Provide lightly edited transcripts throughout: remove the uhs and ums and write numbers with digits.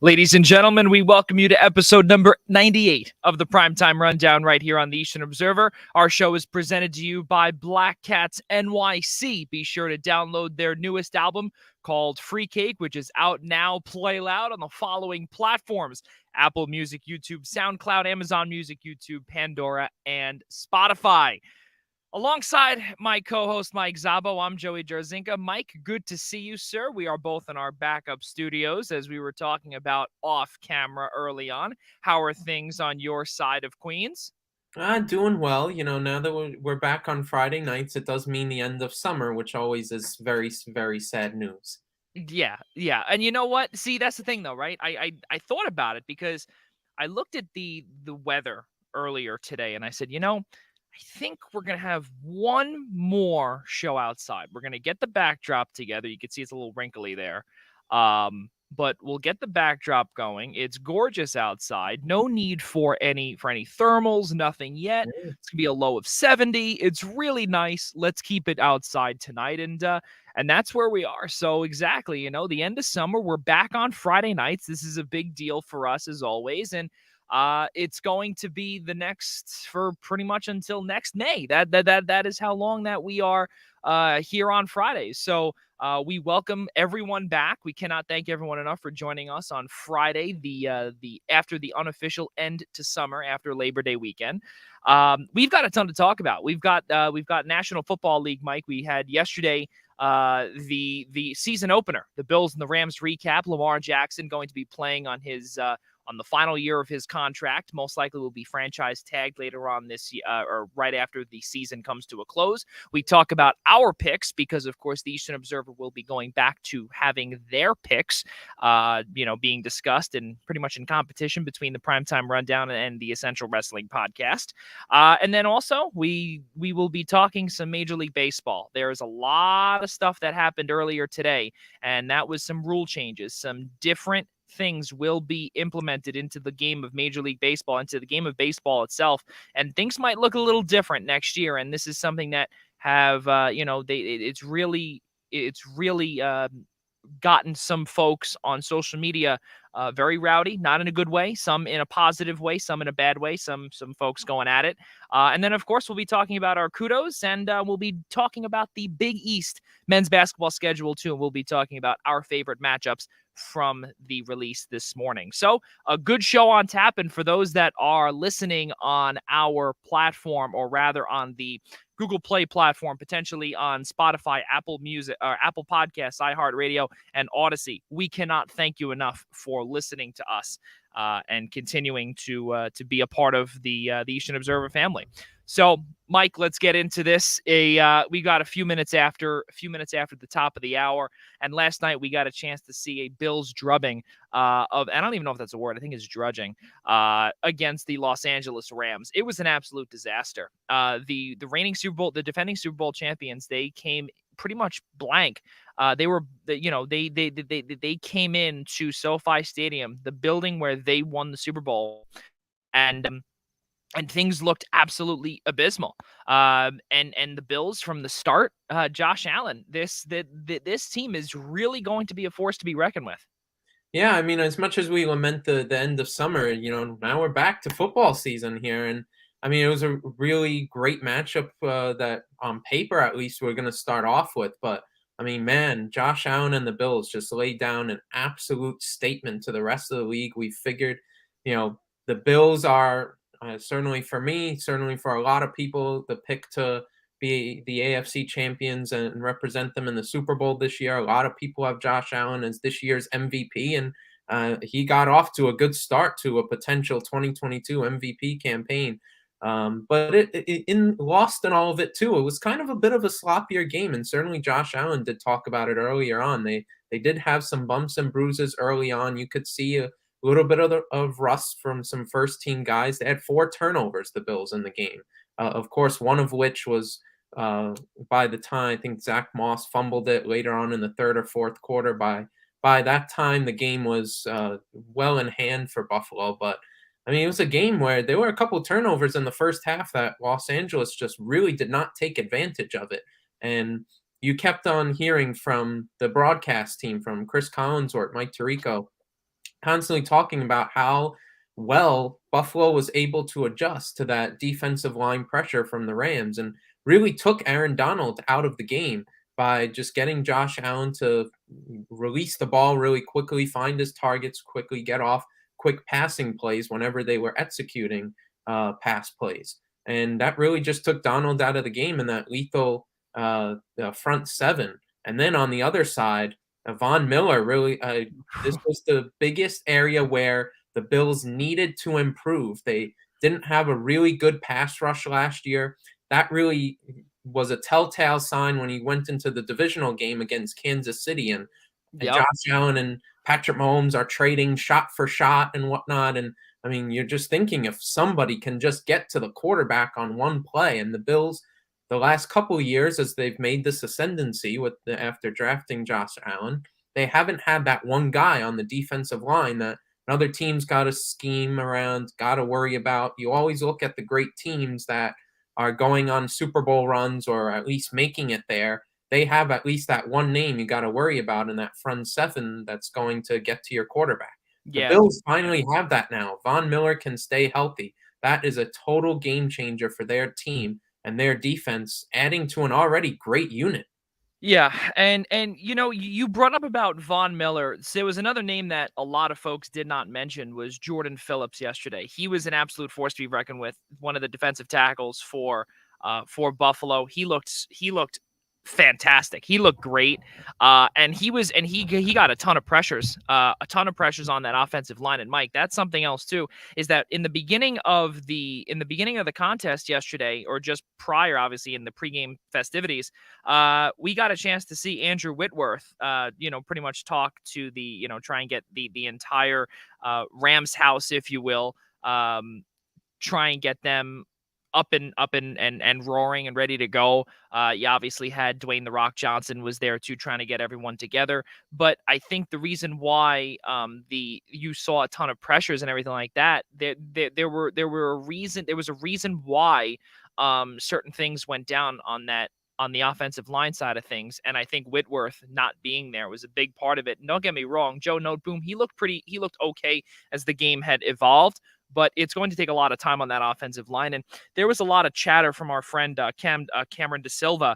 Ladies and gentlemen, we welcome you to episode number 98 of the Primetime Rundown right here on the Eastern Observer. Our show is presented to you by Black Cats NYC. Be sure to download their newest album called Free Cake, which is out now. Play loud on the following platforms: Apple Music, YouTube, SoundCloud, Amazon Music, YouTube, Pandora, and Spotify. Alongside my co-host, Mike Szabo, I'm Joey Jarzynka. Mike, good to see you, sir. We are both in our backup studios, as we were talking about off-camera early on. How are things on your side of Queens? Doing well. Now that we're back on Friday nights, it does mean the end of summer, which always is very, very sad news. Yeah. And you know what? See, that's the thing, though, right? I thought about it because I looked at the weather earlier today, and I said, I think we're going to have one more show outside. We're going to get the backdrop together. You can see it's a little wrinkly there. But we'll get the backdrop going. It's gorgeous outside. No need for any thermals, nothing yet. Mm. It's going to be a low of 70. It's really nice. Let's keep it outside tonight. And that's where we are. So exactly, the end of summer, we're back on Friday nights. This is a big deal for us as always. And it's going to be the next for pretty much until next May. That is how long that we are here on Fridays. So we welcome everyone back. We cannot thank everyone enough for joining us on Friday, the after the unofficial end to summer after Labor Day weekend. We've got a ton to talk about. We've got National Football League, Mike. We had yesterday the season opener, the Bills and the Rams recap. Lamar Jackson going to be playing on his on the final year of his contract. Most likely will be franchise tagged later on this year, or right after the season comes to a close. We talk about our picks because, of course, the Eastern Observer will be going back to having their picks, being discussed and pretty much in competition between the Primetime Rundown and the Essential Wrestling Podcast. And then also we will be talking some Major League Baseball. There's a lot of stuff that happened earlier today, and that was some rule changes, some different things will be implemented into the game of Major League Baseball, into the game of baseball itself, and things might look a little different next year. And this is something that have it's really gotten some folks on social media very rowdy, not in a good way, some in a positive way, some in a bad way, some folks going at it. And then, of course, we'll be talking about our kudos, and we'll be talking about the Big East men's basketball schedule, too. And we'll be talking about our favorite matchups from the release this morning. So a good show on tap. And for those that are listening on our platform, or rather on the Google Play platform, potentially on Spotify, Apple Music, or Apple Podcasts, iHeartRadio, and Odyssey, we cannot thank you enough for listening to us and continuing to be a part of the Eastern Observer family. So, Mike, let's get into this. We got a few minutes after the top of the hour, and last night we got a chance to see a Bills drubbing of, I don't even know if that's a word, I think it's drudging, against the Los Angeles Rams. It was an absolute disaster. The reigning Super Bowl, the defending Super Bowl champions, they came pretty much blank. They came into SoFi Stadium, the building where they won the Super Bowl, and things looked absolutely abysmal. And the Bills from the start, Josh Allen, this team is really going to be a force to be reckoned with. Yeah, I mean, as much as we lament the end of summer, now we're back to football season here. And I mean, it was a really great matchup that on paper, at least, we're going to start off with. But I mean, man, Josh Allen and the Bills just laid down an absolute statement to the rest of the league. We figured, the Bills are certainly for me, certainly for a lot of people, the pick to be the AFC champions and represent them in the Super Bowl this year. A lot of people have Josh Allen as this year's MVP, and he got off to a good start to a potential 2022 MVP campaign. But in lost in all of it too, it was kind of a bit of a sloppier game, and certainly Josh Allen did talk about it earlier on. They did have some bumps and bruises early on. You could see a little bit of rust from some first team guys. They had 4 turnovers, the Bills, in the game. Of course, one of which was by the time I think Zach Moss fumbled it later on in the third or fourth quarter. By that time, the game was well in hand for Buffalo. But I mean, it was a game where there were a couple of turnovers in the first half that Los Angeles just really did not take advantage of it. And you kept on hearing from the broadcast team, from Chris Collinsworth, Mike Tirico, constantly talking about how well Buffalo was able to adjust to that defensive line pressure from the Rams and really took Aaron Donald out of the game by just getting Josh Allen to release the ball really quickly, find his targets quickly, get off quick passing plays whenever they were executing pass plays. And that really just took Donald out of the game in that lethal front seven. And then on the other side, Von Miller really, this was the biggest area where the Bills needed to improve. They didn't have a really good pass rush last year. That really was a telltale sign when he went into the divisional game against Kansas City and Yep. Josh Allen and Patrick Mahomes are trading shot for shot and whatnot. And I mean, you're just thinking if somebody can just get to the quarterback on one play, and the Bills, the last couple of years, as they've made this ascendancy after drafting Josh Allen, they haven't had that one guy on the defensive line that another team's got to scheme around, got to worry about. You always look at the great teams that are going on Super Bowl runs or at least making it there. They have at least that one name you got to worry about in that front seven that's going to get to your quarterback. The Yeah. Bills finally have that now. Von Miller can stay healthy. That is a total game changer for their team and their defense, adding to an already great unit. Yeah, and you brought up about Von Miller. So there was another name that a lot of folks did not mention was Jordan Phillips yesterday. He was an absolute force to be reckoned with, one of the defensive tackles for Buffalo. He looked fantastic. He looked great. And he got a ton of pressures on that offensive line. And Mike, that's something else too, is that in the beginning of the contest yesterday, or just prior, obviously in the pregame festivities, we got a chance to see Andrew Whitworth, pretty much talk to try and get the entire Rams house, if you will, try and get them up and roaring and ready to go. You obviously had Dwayne the Rock Johnson was there too, trying to get everyone together. But I think the reason why you saw a ton of pressures and everything like that, there was a reason why certain things went down on the offensive line side of things. And I think Whitworth not being there was a big part of it. And don't get me wrong, Joe Noteboom, he looked okay as the game had evolved, but it's going to take a lot of time on that offensive line. And there was a lot of chatter from our friend Cameron De Silva.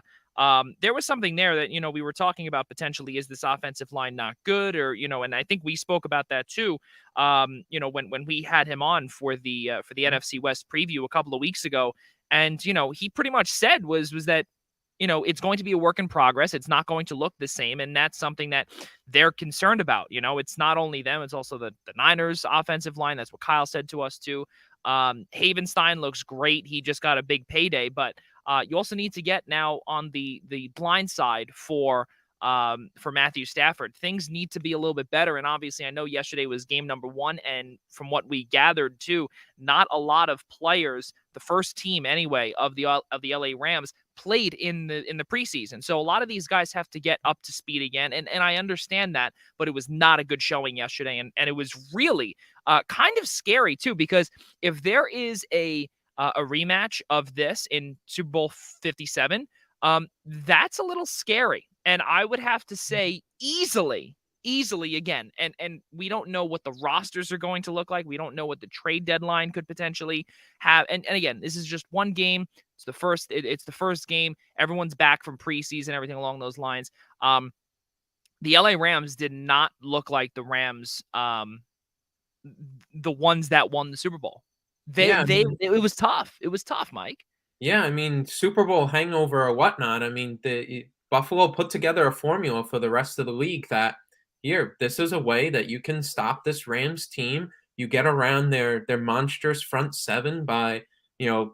There was something there that, we were talking about potentially, is this offensive line not good, or, and I think we spoke about that too. When we had him on for the NFC West preview a couple of weeks ago. And, he pretty much said was that, it's going to be a work in progress. It's not going to look the same. And that's something that they're concerned about. It's not only them, it's also the Niners offensive line. That's what Kyle said to us too. Havenstein looks great. He just got a big payday, but you also need to get now on the blind side for Matthew Stafford. Things need to be a little bit better. And obviously I know yesterday was game number 1. And from what we gathered too, not a lot of players, the first team anyway of the LA Rams, played in the preseason. So a lot of these guys have to get up to speed again. And I understand that, but it was not a good showing yesterday. And it was really kind of scary too, because if there is a rematch of this in Super Bowl 57, that's a little scary. And I would have to say easily again. And we don't know what the rosters are going to look like. We don't know what the trade deadline could potentially have. And again, this is just one game. It's the first game. Everyone's back from preseason, everything along those lines. The LA Rams did not look like the Rams, the ones that won the Super Bowl. It was tough. It was tough, Mike. Yeah, I mean, Super Bowl hangover or whatnot. I mean, the Buffalo put together a formula for the rest of the league that here, this is a way that you can stop this Rams team. You get around their monstrous front seven by,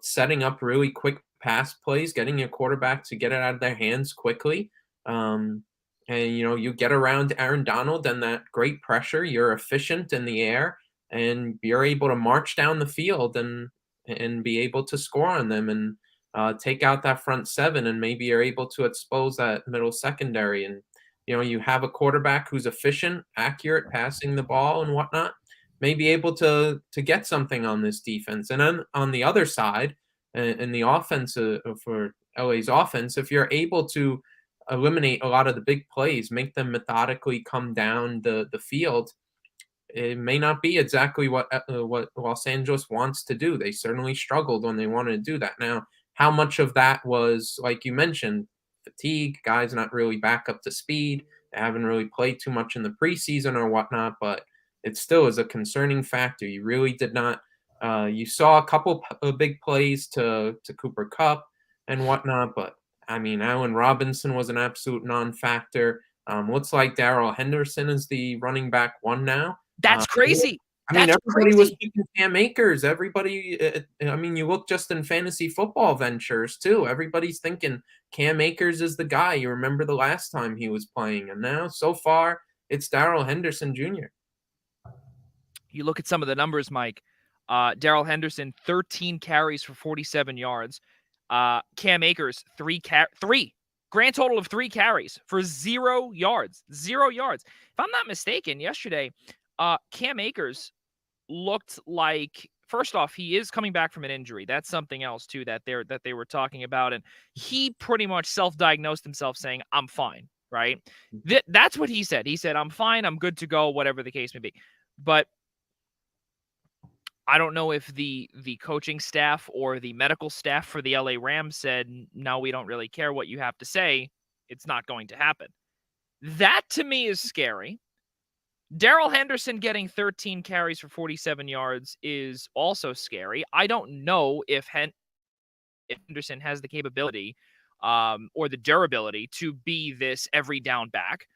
setting up really quick pass plays, getting your quarterback to get it out of their hands quickly. And you get around Aaron Donald and that great pressure. You're efficient in the air, and you're able to march down the field and be able to score on them and take out that front seven, and maybe you're able to expose that middle secondary. And you have a quarterback who's efficient, accurate, passing the ball and whatnot, may be able to get something on this defense. And then on the other side, in the offense for LA's offense, if you're able to eliminate a lot of the big plays, make them methodically come down the field, it may not be exactly what Los Angeles wants to do. They certainly struggled when they wanted to do that. Now, how much of that was, like you mentioned, fatigue, guys not really back up to speed, they haven't really played too much in the preseason or whatnot, but it still is a concerning factor. You really did not. You saw a couple big plays to Cooper Cup and whatnot, but I mean, Allen Robinson was an absolute non-factor. Looks like Darrell Henderson is the running back one now. That's crazy. I mean, That's everybody was crazy. picking Cam Akers. Everybody, I mean, you look just in fantasy football ventures too. Everybody's thinking Cam Akers is the guy. You remember the last time he was playing, and now so far it's Darrell Henderson Jr. You look at some of the numbers, Mike. Darrell Henderson, 13 carries for 47 yards. Cam Akers, three. Grand total of 3 carries for 0 yards. 0 yards. If I'm not mistaken, yesterday, Cam Akers looked like, first off, he is coming back from an injury. That's something else too that they were talking about, and he pretty much self-diagnosed himself saying, "I'm fine." Right? That's what he said. He said, "I'm fine. I'm good to go. Whatever the case may be." But I don't know if the coaching staff or the medical staff for the LA Rams said, "No, we don't really care what you have to say. It's not going to happen." That to me is scary. Darrell Henderson getting 13 carries for 47 yards is also scary. I don't know if Henderson has the capability or the durability to be this every down back.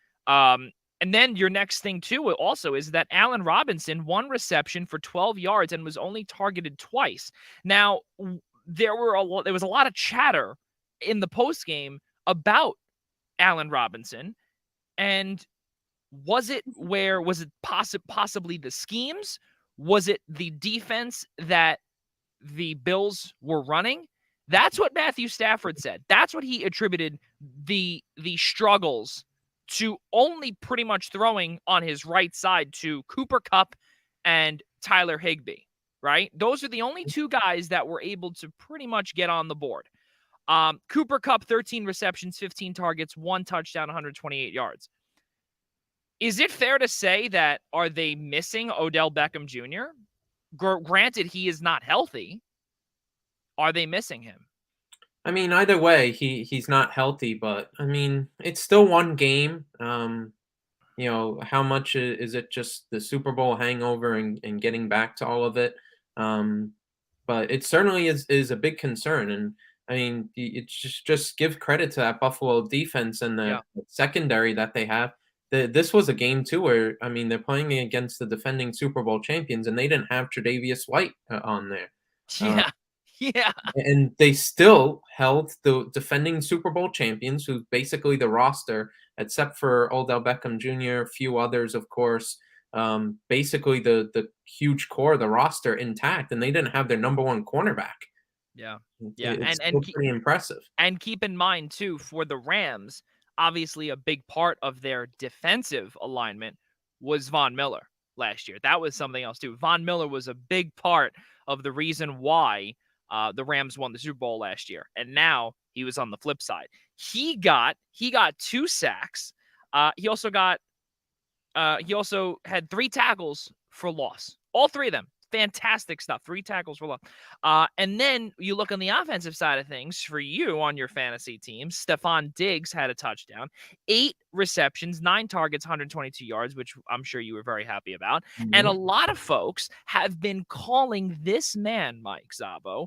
And then your next thing, too, also is that Allen Robinson, 1 reception for 12 yards and was only targeted twice. Now, there was a lot of chatter in the postgame about Allen Robinson. And was it possibly the schemes? Was it the defense that the Bills were running? That's what Matthew Stafford said. That's what he attributed the struggles to, only pretty much throwing on his right side to Cooper Kupp and Tyler Higbee, right? Those are the only 2 guys that were able to pretty much get on the board. Cooper Kupp, 13 receptions, 15 targets, 1 touchdown, 128 yards. Is it fair to say that, are they missing Odell Beckham Jr.? Granted, he is not healthy. Are they missing him? I mean, either way, he's not healthy, but I mean, it's still one game. You know, how much is it just the Super Bowl hangover and getting back to all of it? But it certainly is a big concern. And I mean, it's just give credit to that Buffalo defense and the secondary that they have. This was a game too where, I mean, they're playing against the defending Super Bowl champions, and they didn't have Tre'Davious White on there. Yeah. Yeah. And they still held the defending Super Bowl champions, who's basically the roster, except for Odell Beckham Jr., a few others, of course. Basically, the huge core of the roster intact, and they didn't have their number 1 cornerback. Yeah. It's still pretty impressive. And keep in mind, too, for the Rams, obviously a big part of their defensive alignment was Von Miller last year. That was something else, too. Von Miller was a big part of the reason why the Rams won the Super Bowl last year. And now he was on the flip side. He got 2 sacks. He also had 3 tackles for loss. All 3 of them. Fantastic stuff. 3 tackles for loss. And then you look on the offensive side of things for you on your fantasy team. Stephon Diggs had a touchdown, 8 receptions, 9 targets, 122 yards, which I'm sure you were very happy about. Mm-hmm. And a lot of folks have been calling this man, Mike Szabo,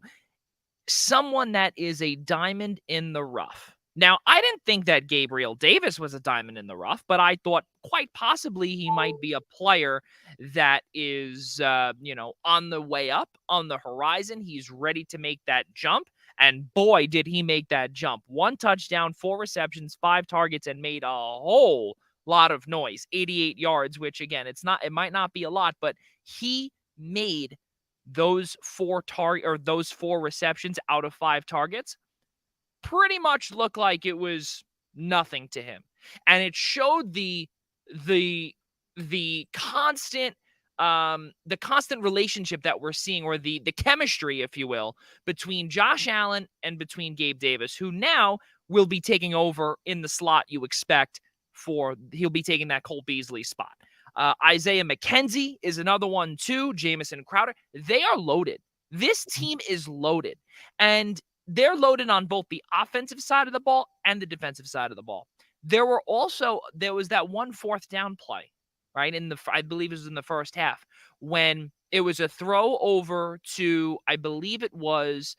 someone that is a diamond in the rough. Now, I didn't think that Gabriel Davis was a diamond in the rough, but I thought quite possibly he might be a player that is, on the way up, on the horizon. He's ready to make that jump. And boy, did he make that jump. 1 touchdown, 4 receptions, 5 targets, and made a whole lot of noise. 88 yards, which again, it might not be a lot, but he made those 4 receptions out of 5 targets pretty much look like it was nothing to him. And it showed the constant relationship that we're seeing, or the chemistry, if you will, between Josh Allen and between Gabe Davis, who now will be taking over in the slot you expect he'll be taking that Cole Beasley spot. Isaiah McKenzie is another one too. Jamison Crowder. They are loaded. This team is loaded. And they're loaded on both the offensive side of the ball and the defensive side of the ball. There was that 1 4th down play, right? I believe it was in the first half, when it was a throw over to, I believe it was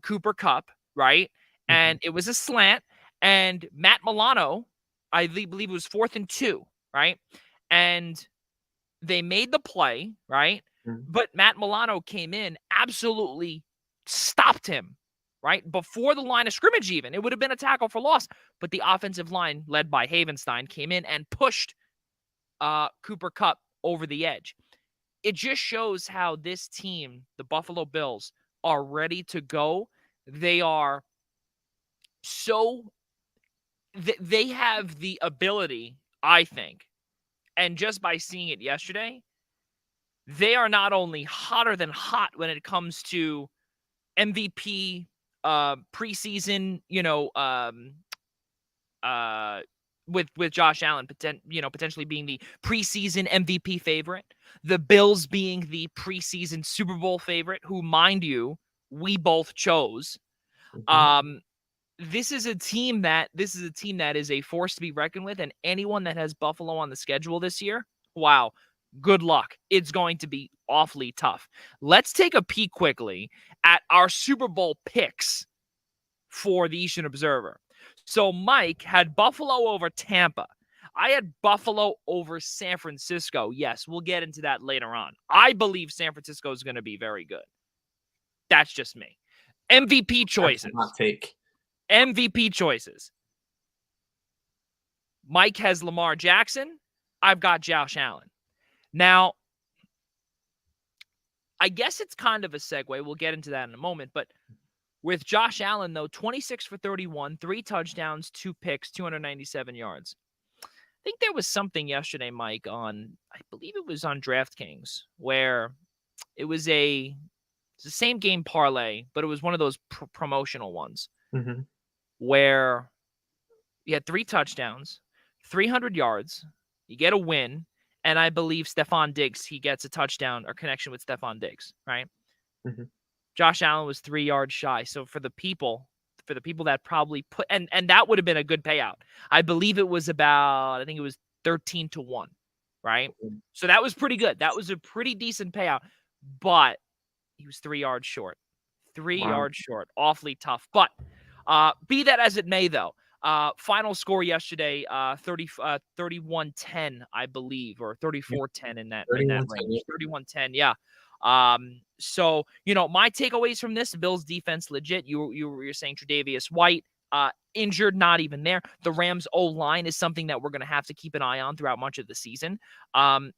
Cooper Kupp, right? And it was a slant, and Matt Milano, I believe it was 4th and 2, right? And they made the play, right? But Matt Milano came in, absolutely stopped him, right? Before the line of scrimmage even. It would have been a tackle for loss. But the offensive line, led by Havenstein, came in and pushed Cooper Kupp over the edge. It just shows how this team, the Buffalo Bills, are ready to go. They are they have the ability, I think, and just by seeing it yesterday, they are not only hotter than hot when it comes to MVP preseason, with Josh Allen potentially being the preseason MVP favorite, the Bills being the preseason Super Bowl favorite, who, mind you, we both chose. This is a team that is a force to be reckoned with, and anyone that has Buffalo on the schedule this year, wow, good luck. It's going to be awfully tough. Let's take a peek quickly at our Super Bowl picks for the Eastern Observer. So Mike had Buffalo over Tampa. I had Buffalo over San Francisco. Yes, we'll get into that later on. I believe San Francisco is going to be very good. That's just me. MVP choices. Hot take. MVP choices. Mike has Lamar Jackson. I've got Josh Allen. Now, I guess it's kind of a segue. We'll get into that in a moment. But with Josh Allen, though, 26 for 31, 3 touchdowns, 2 picks, 297 yards. I think there was something yesterday, Mike, I believe it was on DraftKings, where it was the same game parlay, but it was one of those promotional ones. Where you had 3 touchdowns, 300 yards, you get a win, and I believe Stephon Diggs, he gets a touchdown or connection with Stephon Diggs, right? Josh Allen was 3 yards shy. So for the people that probably put, and that would have been a good payout. I believe it was I think it was 13-1, right? So that was pretty good. That was a pretty decent payout, but he was 3 yards short. 3 yards short. Awfully tough. But be that as it may, though, final score yesterday, 31-10, I believe, or 34-10 in that range. 31-10, yeah. So, my takeaways from this: the Bills defense legit. You're saying Tre'Davious White injured, not even there. The Rams O-line is something that we're going to have to keep an eye on throughout much of the season. And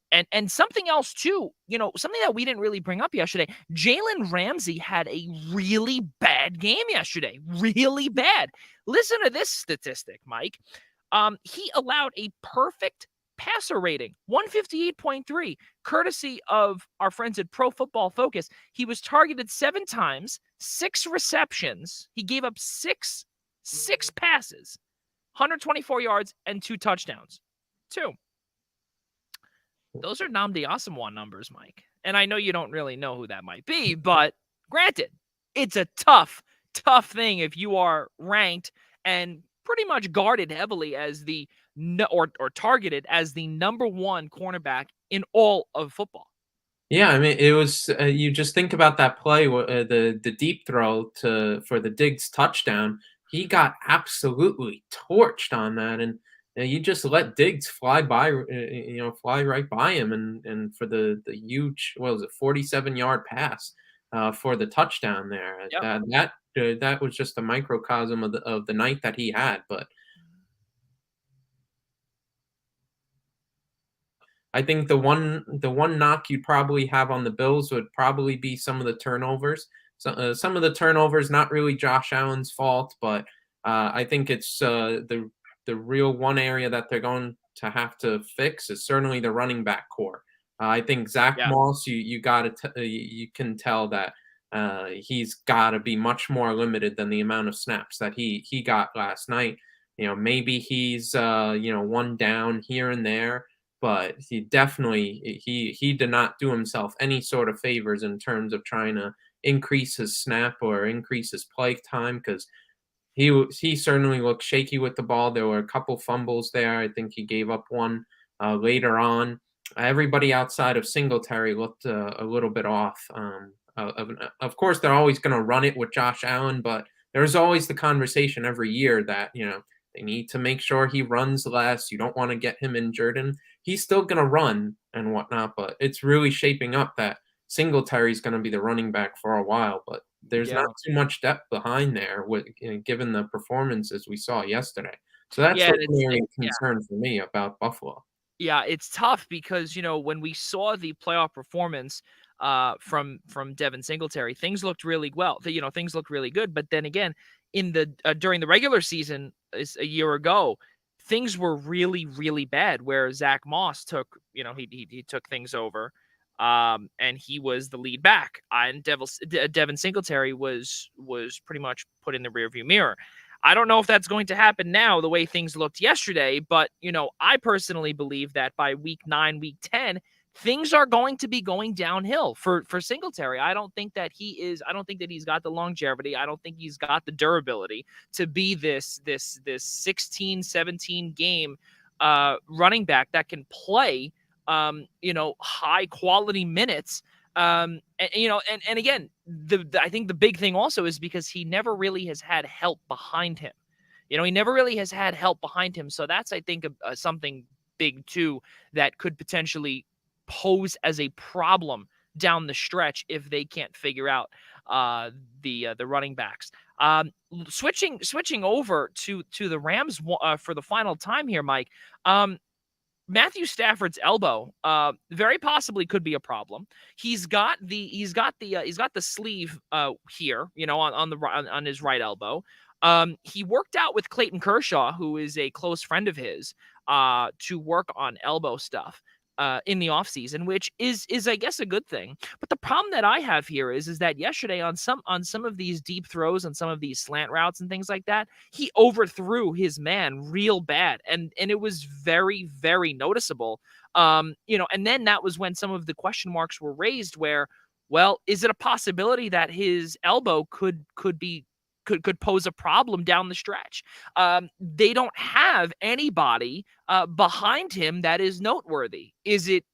something else too, something that we didn't really bring up yesterday. Jalen Ramsey had a really bad game yesterday. Really bad. Listen to this statistic, Mike. He allowed a perfect passer rating, 158.3, courtesy of our friends at Pro Football Focus. He was targeted 7 times, 6 receptions. He gave up six passes, 124 yards, and 2 touchdowns. 2. Those are Nnamdi Asomugha numbers, Mike. And I know you don't really know who that might be, but granted, it's a tough thing if you are ranked and pretty much guarded heavily as or targeted as the number 1 cornerback in all of football. Yeah, I mean, it was. You just think about that play, the deep throw for the Diggs touchdown. He got absolutely torched on that, and you just let Diggs fly right by him, and for the huge, 47-yard pass for the touchdown there. Yep. That was just a microcosm of the night that he had, but. I think the one knock you'd probably have on the Bills would probably be some of the turnovers. So, some of the turnovers, not really Josh Allen's fault, but I think it's the real one area that they're going to have to fix is certainly the running back core. I think Zach Moss, you can tell that he's got to be much more limited than the amount of snaps that he got last night. Maybe he's one down here and there. but he did not do himself any sort of favors in terms of trying to increase his snap or increase his play time because he certainly looked shaky with the ball. There were a couple fumbles there. I think he gave up one later on. Everybody outside of Singletary looked a little bit off. Of course, they're always going to run it with Josh Allen, but there's always the conversation every year that they need to make sure he runs less. You don't want to get him injured, and he's still going to run and whatnot. But it's really shaping up that Singletary's going to be the running back for a while. But there's not Yeah. too much depth behind there with given the performances we saw yesterday. So that's Yeah, the and primary yeah. concern for me about Buffalo. Yeah, it's tough because, when we saw the playoff performance from Devin Singletary, things looked really well. Things looked really good, but then again, in the during the regular season is a year ago, things were really really bad where Zach Moss took, he took things over, and he was the lead back, and Devin Singletary was pretty much put in the rearview mirror. I don't know if that's going to happen now the way things looked yesterday, but I personally believe that by week 9, week 10, things are going to be going downhill for Singletary. I don't think that he's got the longevity. I don't think he's got the durability to be this 16, 17 game running back that can play high quality minutes. And again, I think the big thing also is because he never really has had help behind him. He never really has had help behind him. So that's, I think, something big too that could potentially pose as a problem down the stretch if they can't figure out the running backs. Switching over to the Rams for the final time here, Mike. Matthew Stafford's elbow, very possibly could be a problem. He's got the sleeve here, on his right elbow. He worked out with Clayton Kershaw, who is a close friend of his, to work on elbow stuff in the offseason, which is I guess a good thing. But the problem that I have here is that yesterday on some of these deep throws, on some of these slant routes and things like that, he overthrew his man real bad, and it was very very noticeable. And then that was when some of the question marks were raised. Where, well, is it a possibility that his elbow could pose a problem down the stretch? They don't have anybody behind him that is noteworthy.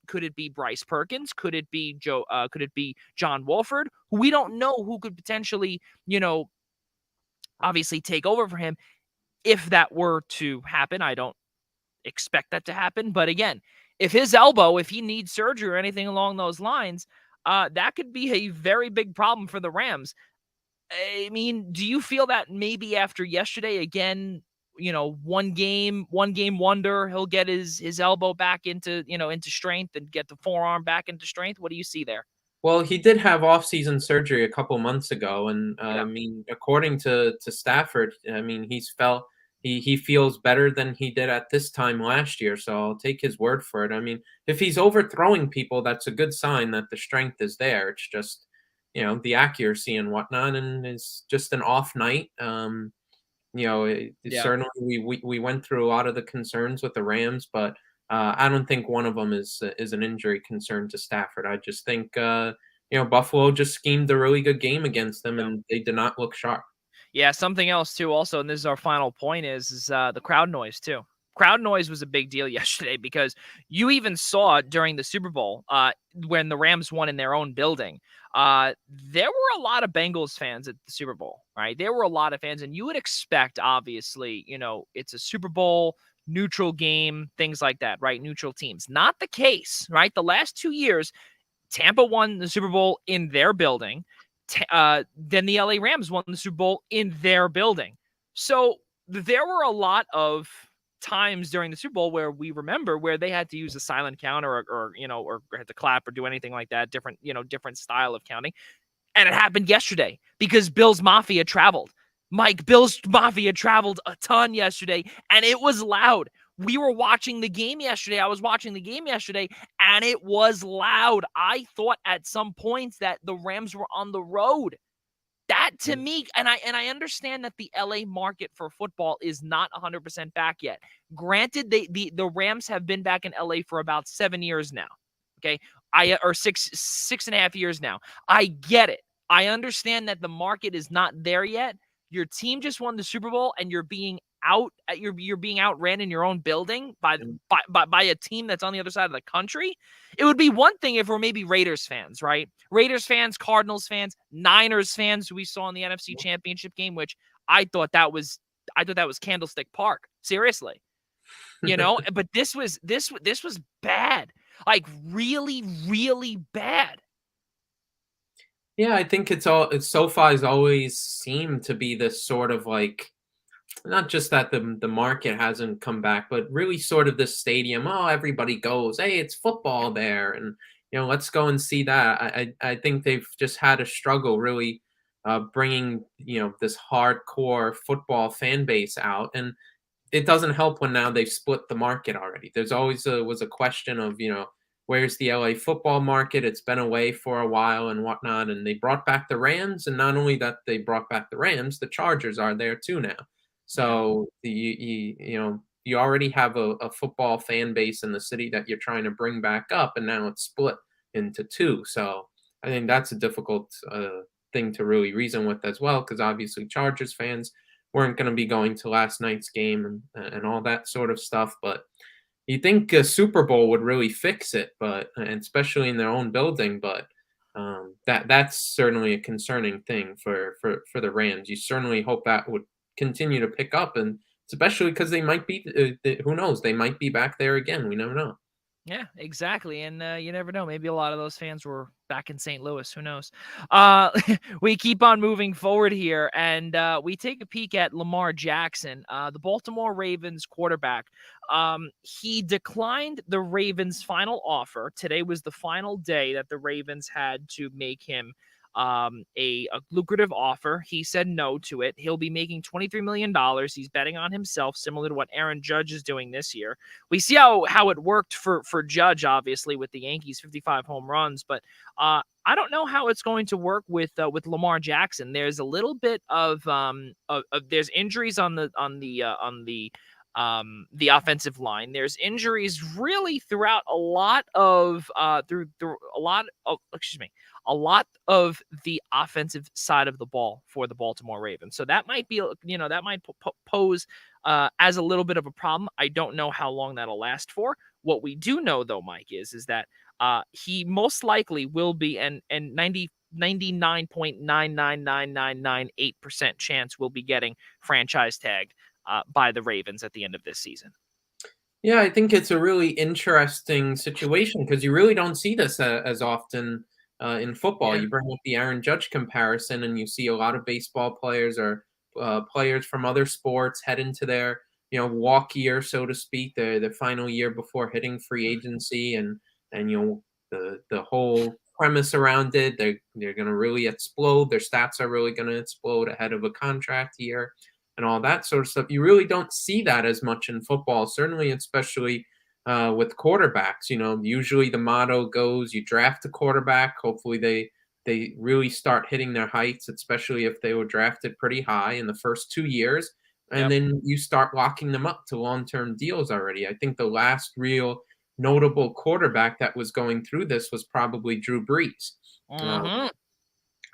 Could it be Bryce Perkins? Could it be Joe? Could it be John Wolford? We don't know who could potentially, obviously take over for him if that were to happen. I don't expect that to happen, but again, if he needs surgery or anything along those lines, that could be a very big problem for the Rams. I mean, do you feel that maybe after yesterday, again, one game wonder, he'll get his elbow back into strength and get the forearm back into strength? What do you see there? Well, he did have off-season surgery a couple months ago, and Yeah. I mean, according to Stafford, I mean, he feels better than he did at this time last year. So I'll take his word for it. I mean, if he's overthrowing people, that's a good sign that the strength is there. It's just the accuracy and whatnot, and it's just an off night. Yeah. Certainly we went through a lot of the concerns with the Rams, but I don't think one of them is an injury concern to Stafford. I just think Buffalo just schemed a really good game against them, Yeah. and they did not look sharp. Yeah, something else too also, and this is our final point, is the crowd noise too. Crowd noise was a big deal yesterday because you even saw during the Super Bowl, when the Rams won in their own building, there were a lot of Bengals fans at the Super Bowl, right? There were a lot of fans, and you would expect, obviously, it's a Super Bowl, neutral game, things like that, right? Neutral teams. Not the case, right? The last 2 years, Tampa won the Super Bowl in their building. Then the LA Rams won the Super Bowl in their building. So there were a lot of times during the Super Bowl where we remember where they had to use a silent count or had to clap or do anything like that, different style of counting. And it happened yesterday because Bills Mafia traveled. Mike, Bills Mafia traveled a ton yesterday, and it was loud. We were watching the game yesterday. I was watching the game yesterday, and it was loud. I thought at some points that the Rams were on the road. that to me, and I understand that the LA market for football is not 100% back yet. Granted, the Rams have been back in LA for about 7 years now. Okay. Or 6.5 years now. I get it. I understand that the market is not there yet. Your team just won the Super Bowl and you're being outran in your own building by a team that's on the other side of the country. It would be one thing if we're maybe Raiders fans, right? Raiders fans, Cardinals fans, Niners fans who we saw in the NFC Championship game, which I thought that was Candlestick Park. Seriously. But this was bad. Like really, really bad. Yeah, I think SoFi has always seemed to be this sort of like, not just that the market hasn't come back, but really sort of this stadium. Oh, everybody goes. Hey, it's football there, and let's go and see that. I think they've just had a struggle really bringing this hardcore football fan base out, and it doesn't help when now they've split the market already. There's always was a question of where's the LA football market? It's been away for a while and whatnot, and they brought back the Rams, and not only that they brought back the Rams, the Chargers are there too now. So you already have a football fan base in the city that you're trying to bring back up, and now it's split into two. So I think that's a difficult thing to really reason with as well, because obviously Chargers fans weren't going to be going to last night's game and all that sort of stuff. But you think a Super Bowl would really fix it, and especially in their own building. But that's certainly a concerning thing for the Rams. You certainly hope that would continue to pick up, and especially because they might be who knows, they might be back there again. We never know. Yeah, exactly. And you never know. Maybe a lot of those fans were back in St. Louis. Who knows? We keep on moving forward here, and we take a peek at Lamar Jackson, the Baltimore Ravens quarterback. He declined the Ravens' final offer. Today was the final day that the Ravens had to make him a lucrative offer. He said no to it. He'll be making $23 million. He's betting on himself, similar to what Aaron Judge is doing this year. We see how it worked for Judge, obviously, with the Yankees, 55 home runs, but I don't know how it's going to work with Lamar Jackson. There's a little bit of there's injuries on the offensive line. There's injuries really throughout a lot of a lot of the offensive side of the ball for the Baltimore Ravens. So that might be, that might pose as a little bit of a problem. I don't know how long that'll last for. What we do know, though, Mike, is that he most likely will be, and 99.99998% chance will be getting franchise tagged by the Ravens at the end of this season. Yeah, I think it's a really interesting situation because you really don't see this as often in football. Yeah. You bring up the Aaron Judge comparison, and you see a lot of baseball players or players from other sports head into their walk year, so to speak, the final year before hitting free agency, and the whole premise around it, they're going to really explode. Their stats are really going to explode ahead of a contract year and all that sort of stuff. You really don't see that as much in football, certainly, especially with quarterbacks. Usually the motto goes, you draft a quarterback. Hopefully they really start hitting their heights, especially if they were drafted pretty high in the first 2 years. And then you start locking them up to long-term deals already. I think the last real notable quarterback that was going through this was probably Drew Brees,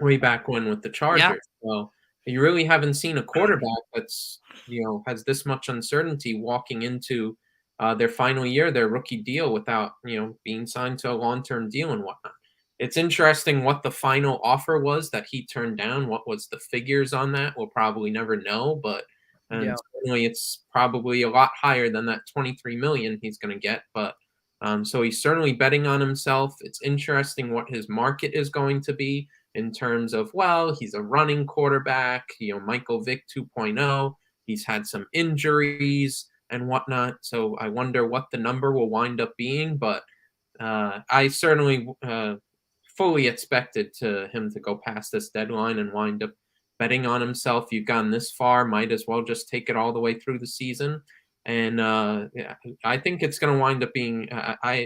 way back when with the Chargers. Yeah. Well, you really haven't seen a quarterback that's has this much uncertainty walking into their final year, their rookie deal, without being signed to a long-term deal and whatnot. It's interesting what the final offer was that he turned down. What was the figures on that? We'll probably never know, but certainly it's probably a lot higher than that 23 million he's going to get. But so he's certainly betting on himself. It's interesting what his market is going to be in terms of, well, he's a running quarterback, Michael Vick 2.0. He's had some injuries and whatnot. So I wonder what the number will wind up being. But I certainly fully expected him to go past this deadline and wind up betting on himself. You've gone this far, might as well just take it all the way through the season. And I think it's going to wind up being.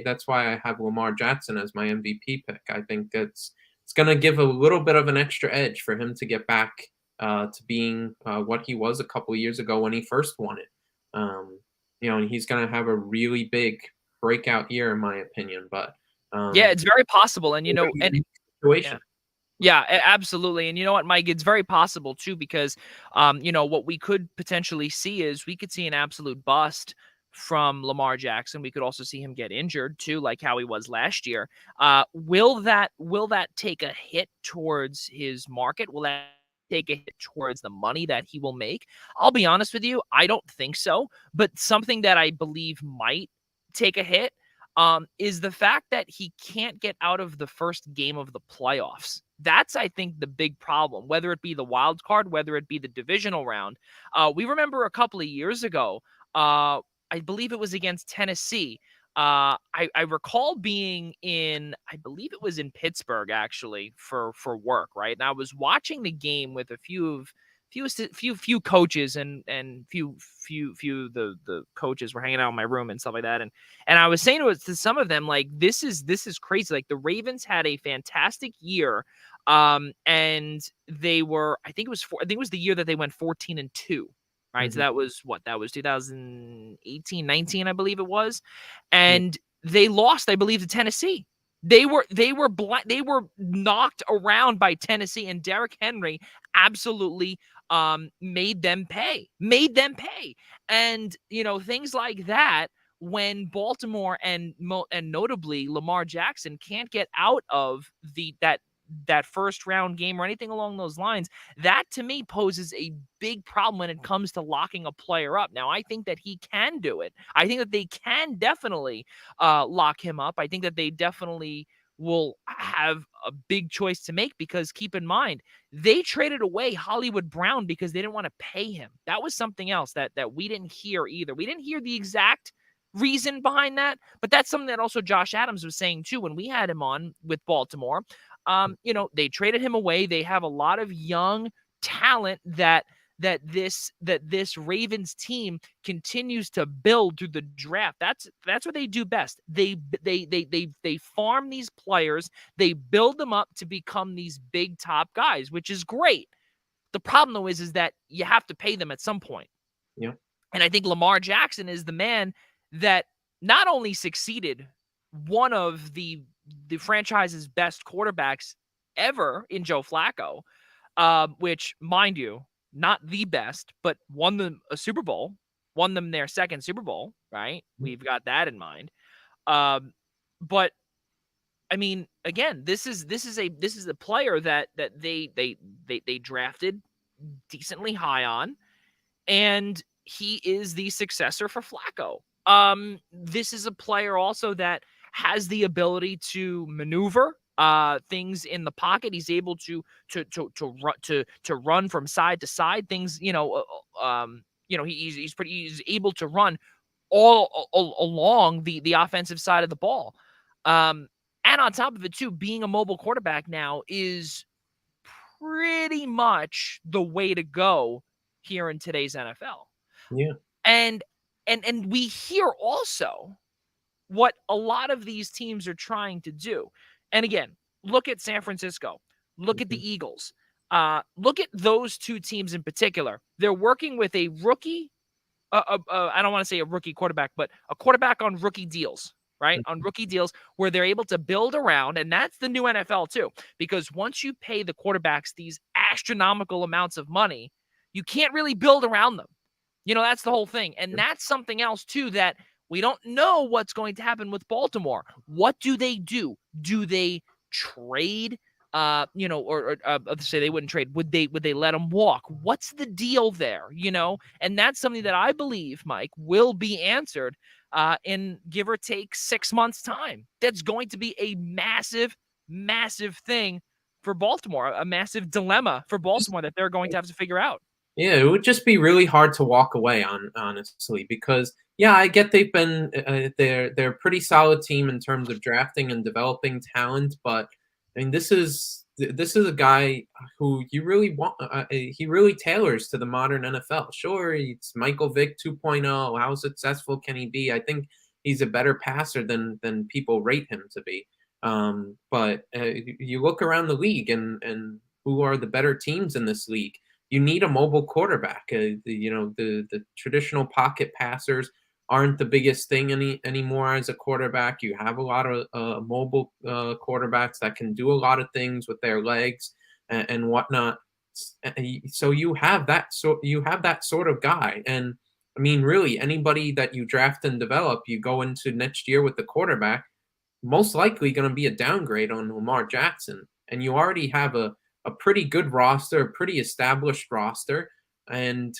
That's why I have Lamar Jackson as my MVP pick. I think it's it's going to give a little bit of an extra edge for him to get back to being what he was a couple of years ago when he first won it. And he's going to have a really big breakout year, in my opinion. But Yeah, it's very possible, and it's a unique situation. yeah. Yeah, absolutely. And you know what, Mike? It's very possible too, because what we could potentially see is we could see an absolute bust from Lamar Jackson. We could also see him get injured too, like how he was last year. Will that take a hit towards his market? Will that take a hit towards the money that he will make? I'll be honest with you, I don't think so. But something that I believe might take a hit is the fact that he can't get out of the first game of the playoffs. That's, I think, the big problem, whether it be the wild card, whether it be the divisional round. We remember a couple of years ago, I believe it was against Tennessee. I recall being in, I believe it was in Pittsburgh, actually, for work, right? And I was watching the game with a few coaches, and few the coaches were hanging out in my room and stuff like that, and I was saying to some of them, like, this is crazy. Like, the Ravens had a fantastic year, and they were, I think it was the year that they went 14-2, right? So Mhm. that was 2018, 19, I believe it was, Yeah. and they lost, I believe, to Tennessee. They were knocked around by Tennessee, and Derrick Henry absolutely made them pay. And things like that, when Baltimore and notably Lamar Jackson can't get out of that first round game or anything along those lines, that to me poses a big problem when it comes to locking a player up. Now, I think that he can do it. I think that they can definitely lock him up. I think that they definitely will have a big choice to make, because keep in mind, they traded away Hollywood Brown because they didn't want to pay him. That was something else that we didn't hear either. We didn't hear the exact reason behind that, but that's something that also Josh Adams was saying too when we had him on with Baltimore. They traded him away. They have a lot of young talent that this Ravens team continues to build through the draft. That's what they do best. They farm these players, they build them up to become these big top guys, which is great. The problem though is that you have to pay them at some point. Yeah. And I think Lamar Jackson is the man that not only succeeded one of the franchise's best quarterbacks ever in Joe Flacco, which, mind you, not the best, but won them a Super Bowl, won them their second Super Bowl, right? We've got that in mind. But I mean, again, this is a player that they drafted decently high on, and he is the successor for Flacco. This is a player also that has the ability to maneuver things in the pocket. He's able to run from side to side. He's able to run all along the offensive side of the ball. And on top of it too, being a mobile quarterback now is pretty much the way to go here in today's NFL. Yeah. And we hear also what a lot of these teams are trying to do. And again, look at San Francisco, look at Mhm. the Eagles, look at those two teams in particular. They're working with a rookie. I don't want to say a rookie quarterback, but a quarterback on rookie deals, right? On rookie deals where they're able to build around. And that's the new NFL too, because once you pay the quarterbacks these astronomical amounts of money, you can't really build around them. That's the whole thing. And that's something else too that we don't know what's going to happen with Baltimore. What do they do? Do they trade? Let's say they wouldn't trade. Would they let him walk? What's the deal there? And that's something that I believe, Mike, will be answered in give or take 6 months' time. That's going to be a massive, massive thing for Baltimore, a massive dilemma for Baltimore that they're going to have to figure out. Yeah, it would just be really hard to walk away on, honestly, because yeah, I get they've been they're a pretty solid team in terms of drafting and developing talent, but I mean this is a guy who you really want. He really tailors to the modern NFL. Sure, it's Michael Vick 2.0. How successful can he be? I think he's a better passer than people rate him to be. But you look around the league, and who are the better teams in this league? You need a mobile quarterback. The traditional pocket passers aren't the biggest thing anymore as a quarterback. You have a lot of mobile quarterbacks that can do a lot of things with their legs and whatnot. So you have that sort of guy. And I mean, really, anybody that you draft and develop, you go into next year with the quarterback, most likely going to be a downgrade on Lamar Jackson. And you already have a pretty good roster, a pretty established roster. And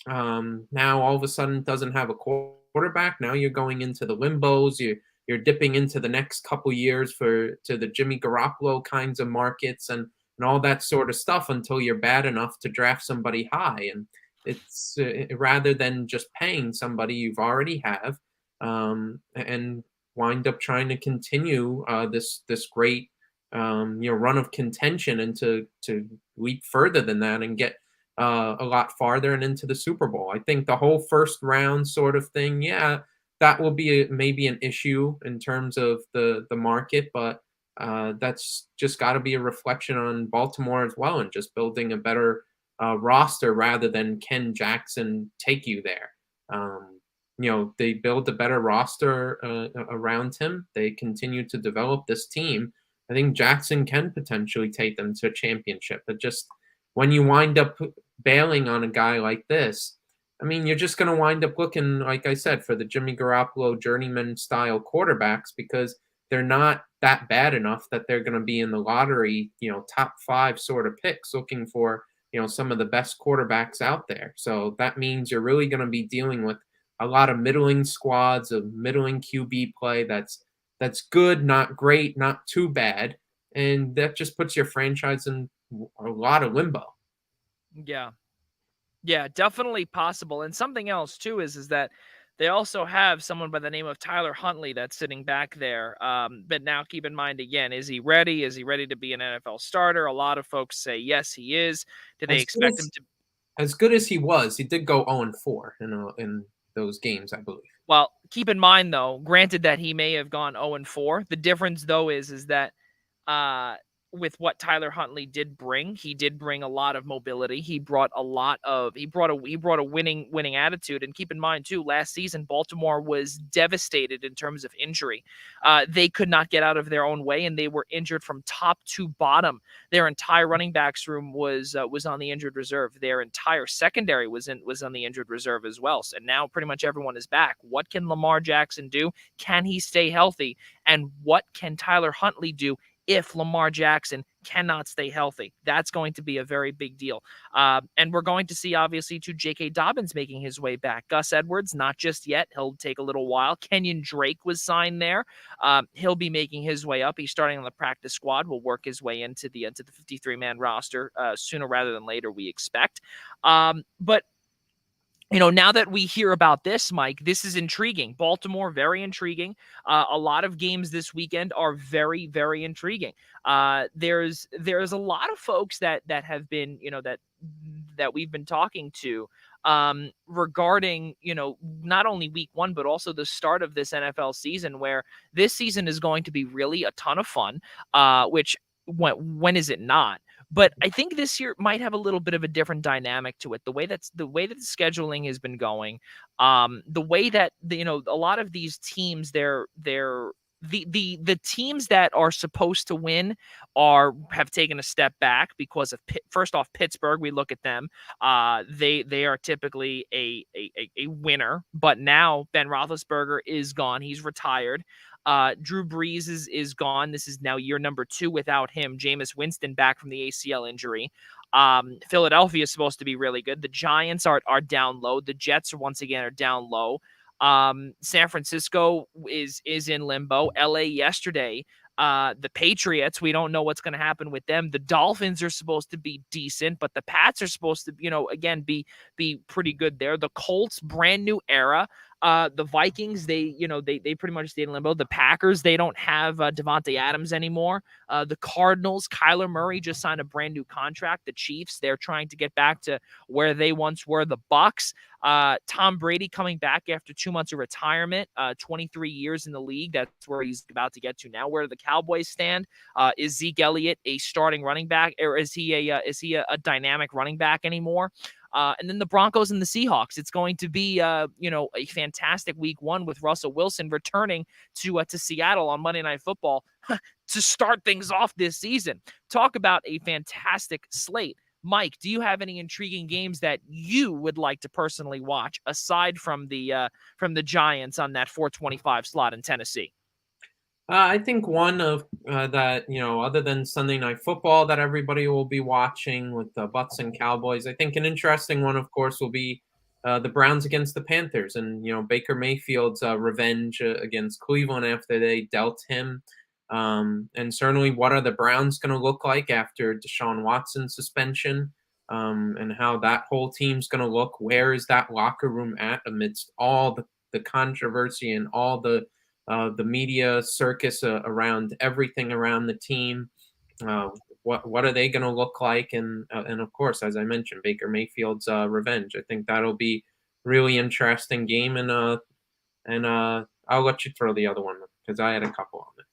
now all of a sudden doesn't have a quarterback. Now you're going into the limbos. You're dipping into the next couple years to the Jimmy Garoppolo kinds of markets and all that sort of stuff until you're bad enough to draft somebody high. And it's rather than just paying somebody you've already have, and wind up trying to continue this great run of contention and to leap further than that and get a lot farther and into the Super Bowl. I think the whole first round sort of thing, yeah, that will be maybe an issue in terms of the market, but that's just got to be a reflection on Baltimore as well and just building a better roster rather than Ken Jackson take you there. They build a better roster around him. They continue to develop this team. I think Jackson can potentially take them to a championship. But just when you wind up bailing on a guy like this, I mean, you're just going to wind up looking, like I said, for the Jimmy Garoppolo journeyman style quarterbacks because they're not that bad enough that they're going to be in the lottery, top 5 sort of picks looking for, some of the best quarterbacks out there. So that means you're really going to be dealing with a lot of middling squads of middling QB play that's good, not great, not too bad, and that just puts your franchise in a lot of limbo. Yeah. Yeah, definitely possible. And something else too is that they also have someone by the name of Tyler Huntley that's sitting back there. But now keep in mind again, is he ready? Is he ready to be an NFL starter? A lot of folks say yes, he is. Do they As good expect him as to? as good as he was, he did go 0-4 in those games, I believe. Well, keep in mind though, granted that he may have gone 0-4. The difference though is that uh, with what Tyler Huntley did bring, he did bring a lot of mobility. He brought he brought a winning attitude. And keep in mind too, last season Baltimore was devastated in terms of injury. They could not get out of their own way, and they were injured from top to bottom. Their entire running backs room was on the injured reserve. Their entire secondary was on the injured reserve as well. So now pretty much everyone is back. What can Lamar Jackson do? Can he stay healthy? And what can Tyler Huntley do if Lamar Jackson cannot stay healthy? That's going to be a very big deal. And we're going to see, obviously, too, J.K. Dobbins making his way back. Gus Edwards, not just yet. He'll take a little while. Kenyon Drake was signed there. He'll be making his way up. He's starting on the practice squad. Will work his way into the 53-man roster sooner rather than later, we expect. But now that we hear about this, Mike, this is intriguing. Baltimore, very intriguing. A lot of games this weekend are very, very intriguing. There's a lot of folks that have been, that we've been talking to regarding, not only week 1, but also the start of this NFL season, where this season is going to be really a ton of fun, which when is it not? But I think this year might have a little bit of a different dynamic to it. The way that the scheduling has been going, the way that a lot of these teams, the teams that are supposed to win have taken a step back because of first off Pittsburgh. We look at them, they are typically a winner, but now Ben Roethlisberger is gone. He's retired. Drew Brees is gone. This is now year number 2 without him. Jameis Winston back from the ACL injury. Philadelphia is supposed to be really good. The Giants are down low. The Jets once again are down low. San Francisco is in limbo. LA yesterday. The Patriots, we don't know what's going to happen with them. The Dolphins are supposed to be decent, but the Pats are supposed to, again, be pretty good there. The Colts, brand new era. The Vikings, they pretty much stayed in limbo. The Packers, they don't have Devontae Adams anymore. The Cardinals, Kyler Murray just signed a brand new contract. The Chiefs, they're trying to get back to where they once were. The Bucks, Tom Brady coming back after 2 months of retirement, 23 years in the league. That's where he's about to get to now. Where do the Cowboys stand? Is Zeke Elliott a starting running back, or is he a dynamic running back anymore? And then the Broncos and the Seahawks. It's going to be, a fantastic week 1 with Russell Wilson returning to Seattle on Monday Night Football to start things off this season. Talk about a fantastic slate. Mike, do you have any intriguing games that you would like to personally watch aside from the Giants on that 425 slot in Tennessee? I think one of that, other than Sunday Night Football that everybody will be watching with the Bucks and Cowboys, I think an interesting one, of course, will be the Browns against the Panthers, and Baker Mayfield's revenge against Cleveland after they dealt him, and certainly what are the Browns going to look like after Deshaun Watson's suspension, and how that whole team's going to look. Where is that locker room at amidst all the controversy and all the media circus around everything around the team? What are they going to look like? And of course, as I mentioned, Baker Mayfield's revenge. I think that'll be really interesting game. And I'll let you throw the other one because I had a couple on it.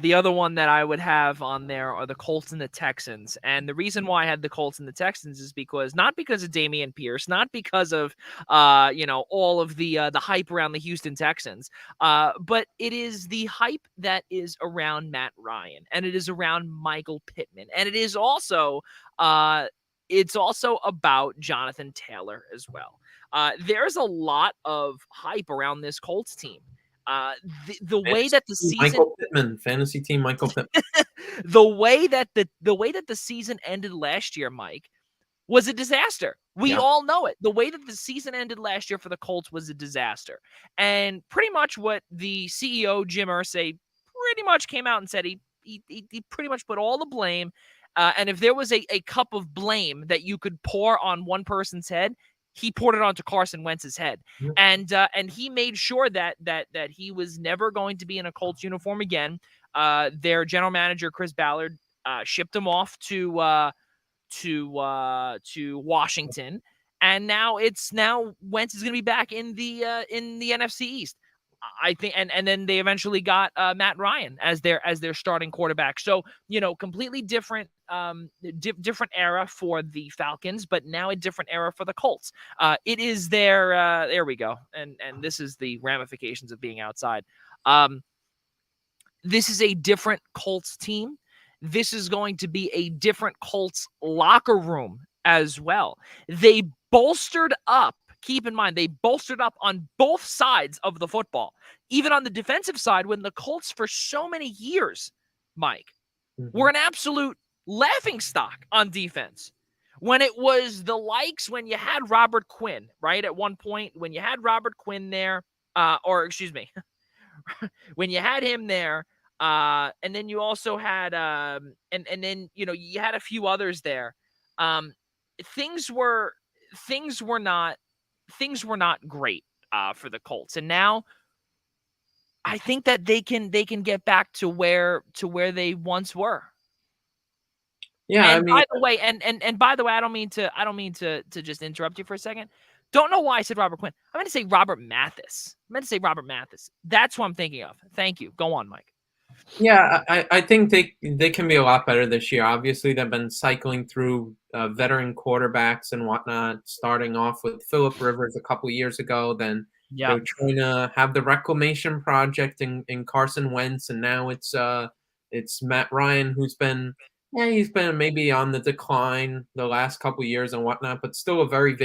The other one that I would have on there are the Colts and the Texans. And the reason why I had the Colts and the Texans is not because of Dameon Pierce, not because of all of the hype around the Houston Texans, but it is the hype that is around Matt Ryan, and it is around Michael Pittman, and it is also it's also about Jonathan Taylor as well. There's a lot of hype around this Colts team. The way that the season, Michael Pittman, fantasy team Michael Pittman. the way that the season ended last year, Mike, was a disaster. We all know it. The way that the season ended last year for the Colts was a disaster. And pretty much what the CEO, Jim Irsay, pretty much came out and said, he pretty much put all the blame. And if there was a cup of blame that you could pour on one person's head, he poured it onto Carson Wentz's head. And he made sure that he was never going to be in a Colts uniform again. Their general manager, Chris Ballard, shipped him off to Washington, and now Wentz is going to be back in the NFC East, I think, and then they eventually got Matt Ryan as their starting quarterback. So completely different different era for the Falcons, but now a different era for the Colts. It is their there we go, and this is the ramifications of being outside. This is a different Colts team. This is going to be a different Colts locker room as well. They bolstered up. Keep in mind, they bolstered up on both sides of the football. Even on the defensive side, when the Colts for so many years, Mike, were an absolute laughingstock on defense. When it was the likes, when you had Robert Quinn, right? At one point, when you had Robert Quinn there, when you had him there, and then you also had, and then you had a few others there. Things were not great for the Colts, and now I think that they can get back to where they once were. Yeah, and by the way, I don't mean to just interrupt you for a second. Don't know why I said Robert Quinn. I meant to say Robert Mathis. That's what I'm thinking of. Thank you. Go on, Mike. Yeah, I think they can be a lot better this year. Obviously, they've been cycling through veteran quarterbacks and whatnot, starting off with Phillip Rivers a couple years ago. Then they were trying to have the reclamation project in Carson Wentz, and now it's Matt Ryan, who's been he's been maybe on the decline the last couple years and whatnot, but still a very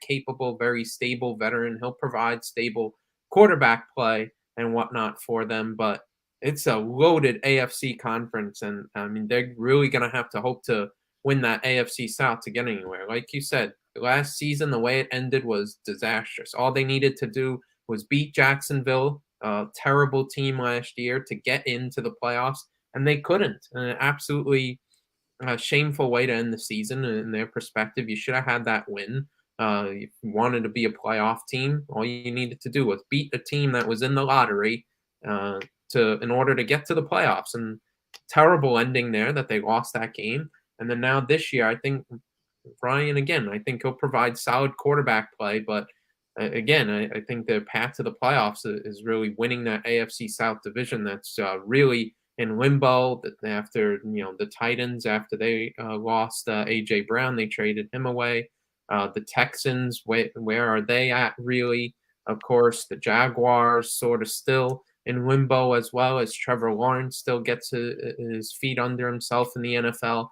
capable, very stable veteran. He'll provide stable quarterback play and whatnot for them, but it's a loaded AFC conference, and I mean they're really going to have to hope to win that AFC South to get anywhere. Like you said, last season the way it ended was disastrous. All they needed to do was beat Jacksonville, a terrible team last year, to get into the playoffs, and they couldn't. An absolutely shameful way to end the season in their perspective. You should have had that win. If you wanted to be a playoff team, all you needed to do was beat a team that was in the lottery uh, in order to get to the playoffs. And terrible ending there that they lost that game. And then now this year, I think Ryan again. I think he'll provide solid quarterback play, but again, I think their path to the playoffs is really winning that AFC South division. That's really in limbo. That after the Titans, after they lost AJ Brown, they traded him away. The Texans, where are they at really? Of course, the Jaguars sort of still in limbo as well as Trevor Lawrence still gets his feet under himself in the NFL.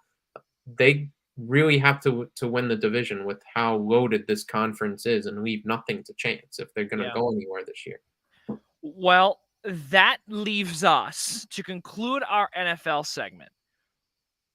They really have to win the division with how loaded this conference is and leave nothing to chance if they're going to Yeah. go anywhere this year. Well, that leaves us to conclude our NFL segment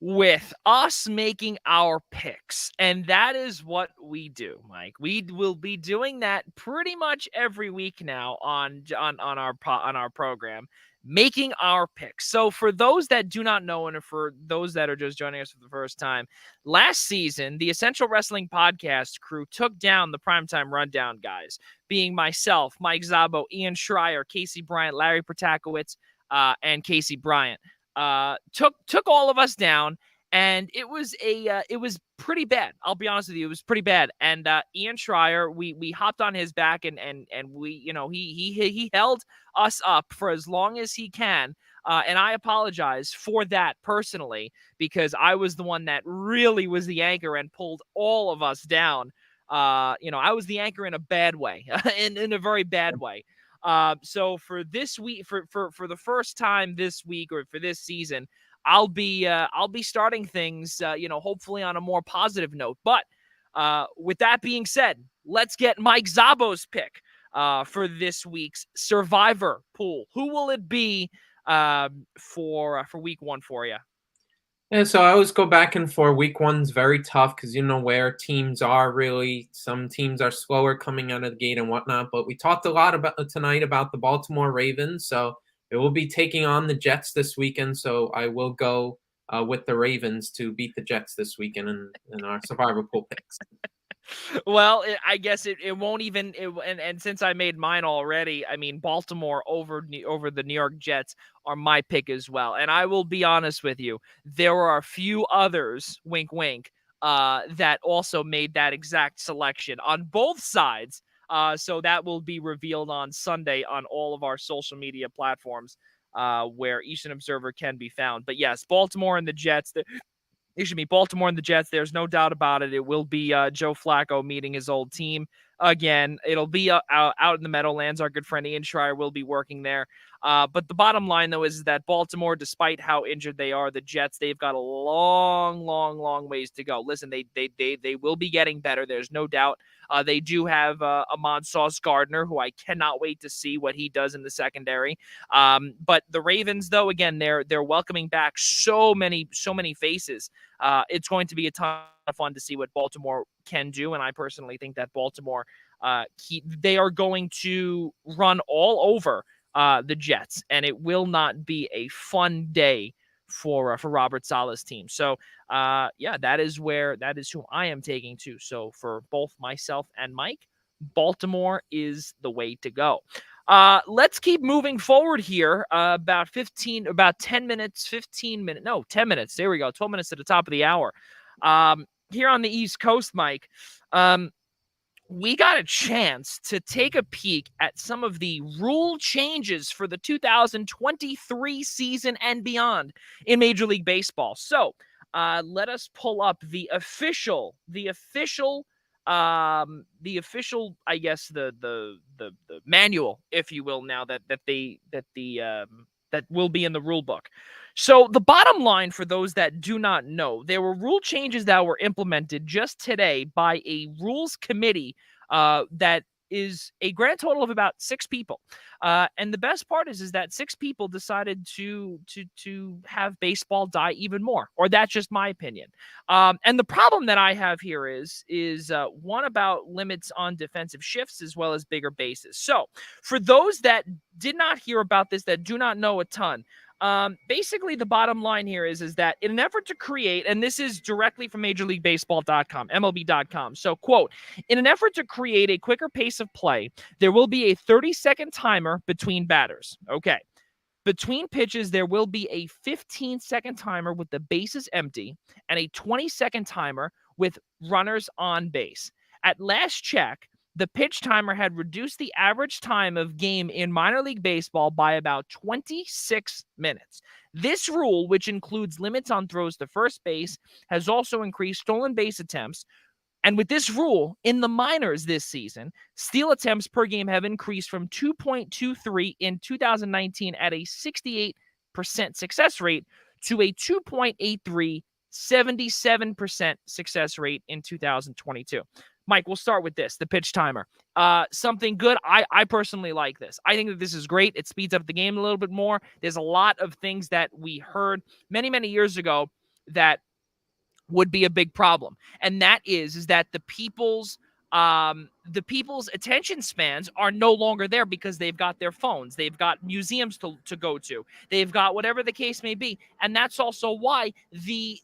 with us making our picks. And that is what we do, Mike. We will be doing that pretty much every week now on our program, making our picks. So for those that do not know, and for those that are just joining us for the first time, last season, the Essential Wrestling Podcast crew took down the Primetime Rundown guys, being myself, Mike Szabo, Ian Schraier, Casey Bryant, Larry Protakowicz, and Casey Bryant. Took all of us down, and it was pretty bad. I'll be honest with you, it was pretty bad. And Ian Schraier, we hopped on his back, and we, he held us up for as long as he can. And I apologize for that personally, because I was the one that really was the anchor and pulled all of us down. I was the anchor in a bad way, in a very bad way. So for this week, for the first time this week, or for this season, I'll be starting things, hopefully on a more positive note. But with that being said, let's get Mike Szabo's pick for this week's Survivor pool. Who will it be for week one for you? Yeah, so I always go back and forth. Week one's very tough because you know where teams are really. Some teams are slower coming out of the gate and whatnot. But we talked a lot about tonight about the Baltimore Ravens, so it will be taking on the Jets this weekend. So I will go with the Ravens to beat the Jets this weekend in our Survivor pool picks. Well, I guess it won't even. And since I made mine already, I mean, Baltimore over the New York Jets are my pick as well. And I will be honest with you, there are a few others, wink, wink, that also made that exact selection on both sides. So that will be revealed on Sunday on all of our social media platforms, where Eastern Observer can be found. But yes, Baltimore and the Jets. Baltimore and the Jets. There's no doubt about it. It will be Joe Flacco meeting his old team again. It'll be out in the Meadowlands. Our good friend Ian Schraier will be working there. But the bottom line, though, is that Baltimore, despite how injured they are, the Jets, they've got a long, long, long ways to go. Listen, they will be getting better. There's no doubt. They do have Ahmad Sauce Gardner, who I cannot wait to see what he does in the secondary. But the Ravens, though, again, they're welcoming back so many faces. It's going to be a ton of fun to see what Baltimore can do, and I personally think that Baltimore, they are going to run all over the Jets, and it will not be a fun day for Robert Saleh's team. So, that is who I am taking to. So for both myself and Mike, Baltimore is the way to go. Let's keep moving forward here. About 10 minutes. There we go. 12 minutes at the top of the hour. Here on the East Coast, Mike, we got a chance to take a peek at some of the rule changes for the 2023 season and beyond in Major League Baseball. So, let us pull up the official, I guess the manual, if you will, now that will be in the rule book. So the bottom line, for those that do not know, there were rule changes that were implemented just today by a rules committee that is a grand total of about 6 people. And the best part is that 6 people decided to have baseball die even more, or that's just my opinion. And the problem that I have here is one about limits on defensive shifts as well as bigger bases. So for those that did not hear about this, that do not know a ton, Basically, the bottom line here is that in an effort to create, and this is directly from MajorLeagueBaseball.com, MLB.com. So, quote, in an effort to create a quicker pace of play, there will be a 30-second timer between batters. Okay. Between pitches, there will be a 15-second timer with the bases empty and a 20-second timer with runners on base. At last check, the pitch timer had reduced the average time of game in minor league baseball by about 26 minutes. This rule, which includes limits on throws to first base, has also increased stolen base attempts. And with this rule, in the minors this season, steal attempts per game have increased from 2.23 in 2019 at a 68% success rate to a 2.83, 77% success rate in 2022. Mike, we'll start with this, the pitch timer. Something good. I personally like this. I think that this is great. It speeds up the game a little bit more. There's a lot of things that we heard many, many years ago that would be a big problem. And that is that the people's attention spans are no longer there because they've got their phones, they've got museums to go to, they've got whatever the case may be. And that's also why the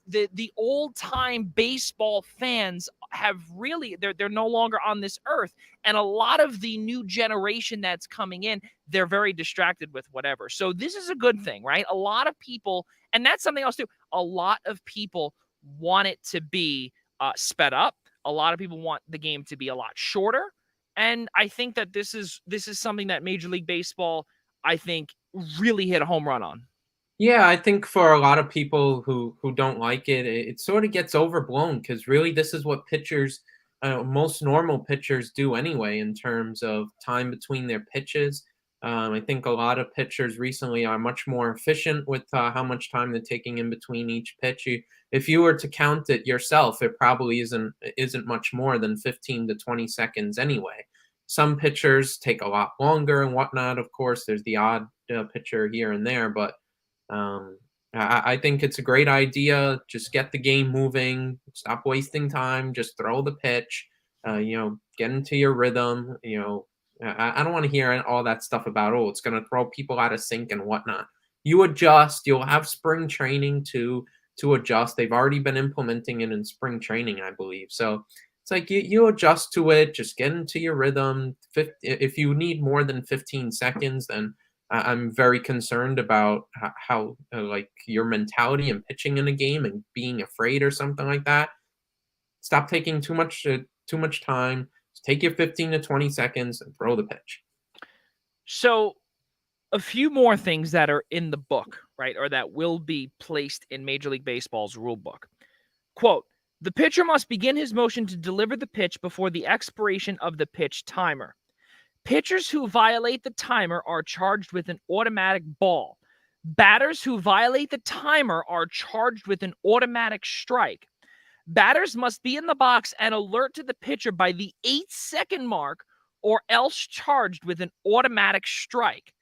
old-time baseball fans have really, they're no longer on this earth. And a lot of the new generation that's coming in, they're very distracted with whatever. So this is a good thing, right? A lot of people, and that's something else too, a lot of people want it to be sped up. A lot of people want the game to be a lot shorter. And I think that this is something that Major League Baseball, I think, really hit a home run on. Yeah, I think for a lot of people who don't like it, it sort of gets overblown because really this is what pitchers, most normal pitchers do anyway in terms of time between their pitches. I think a lot of pitchers recently are much more efficient with how much time they're taking in between each pitch. If you were to count it yourself, it probably isn't much more than 15 to 20 seconds anyway. Some pitchers take a lot longer and whatnot. Of course, there's the odd pitcher here and there, but I think it's a great idea. Just get the game moving. Stop wasting time. Just throw the pitch. Get into your rhythm. I don't want to hear all that stuff about, oh, it's going to throw people out of sync and whatnot. You adjust. You'll have spring training to adjust. They've already been implementing it in spring training, I believe. So it's like you adjust to it. Just get into your rhythm. If you need more than 15 seconds, then I'm very concerned about how like your mentality and pitching in a game and being afraid or something like that. Stop taking too much time. Just take your 15 to 20 seconds and throw the pitch. So a few more things that are in the book, right, or that will be placed in Major League Baseball's rule book. Quote, the pitcher must begin his motion to deliver the pitch before the expiration of the pitch timer. Pitchers who violate the timer are charged with an automatic ball. Batters who violate the timer are charged with an automatic strike. Batters must be in the box and alert to the pitcher by the 8-second mark or else charged with an automatic strike.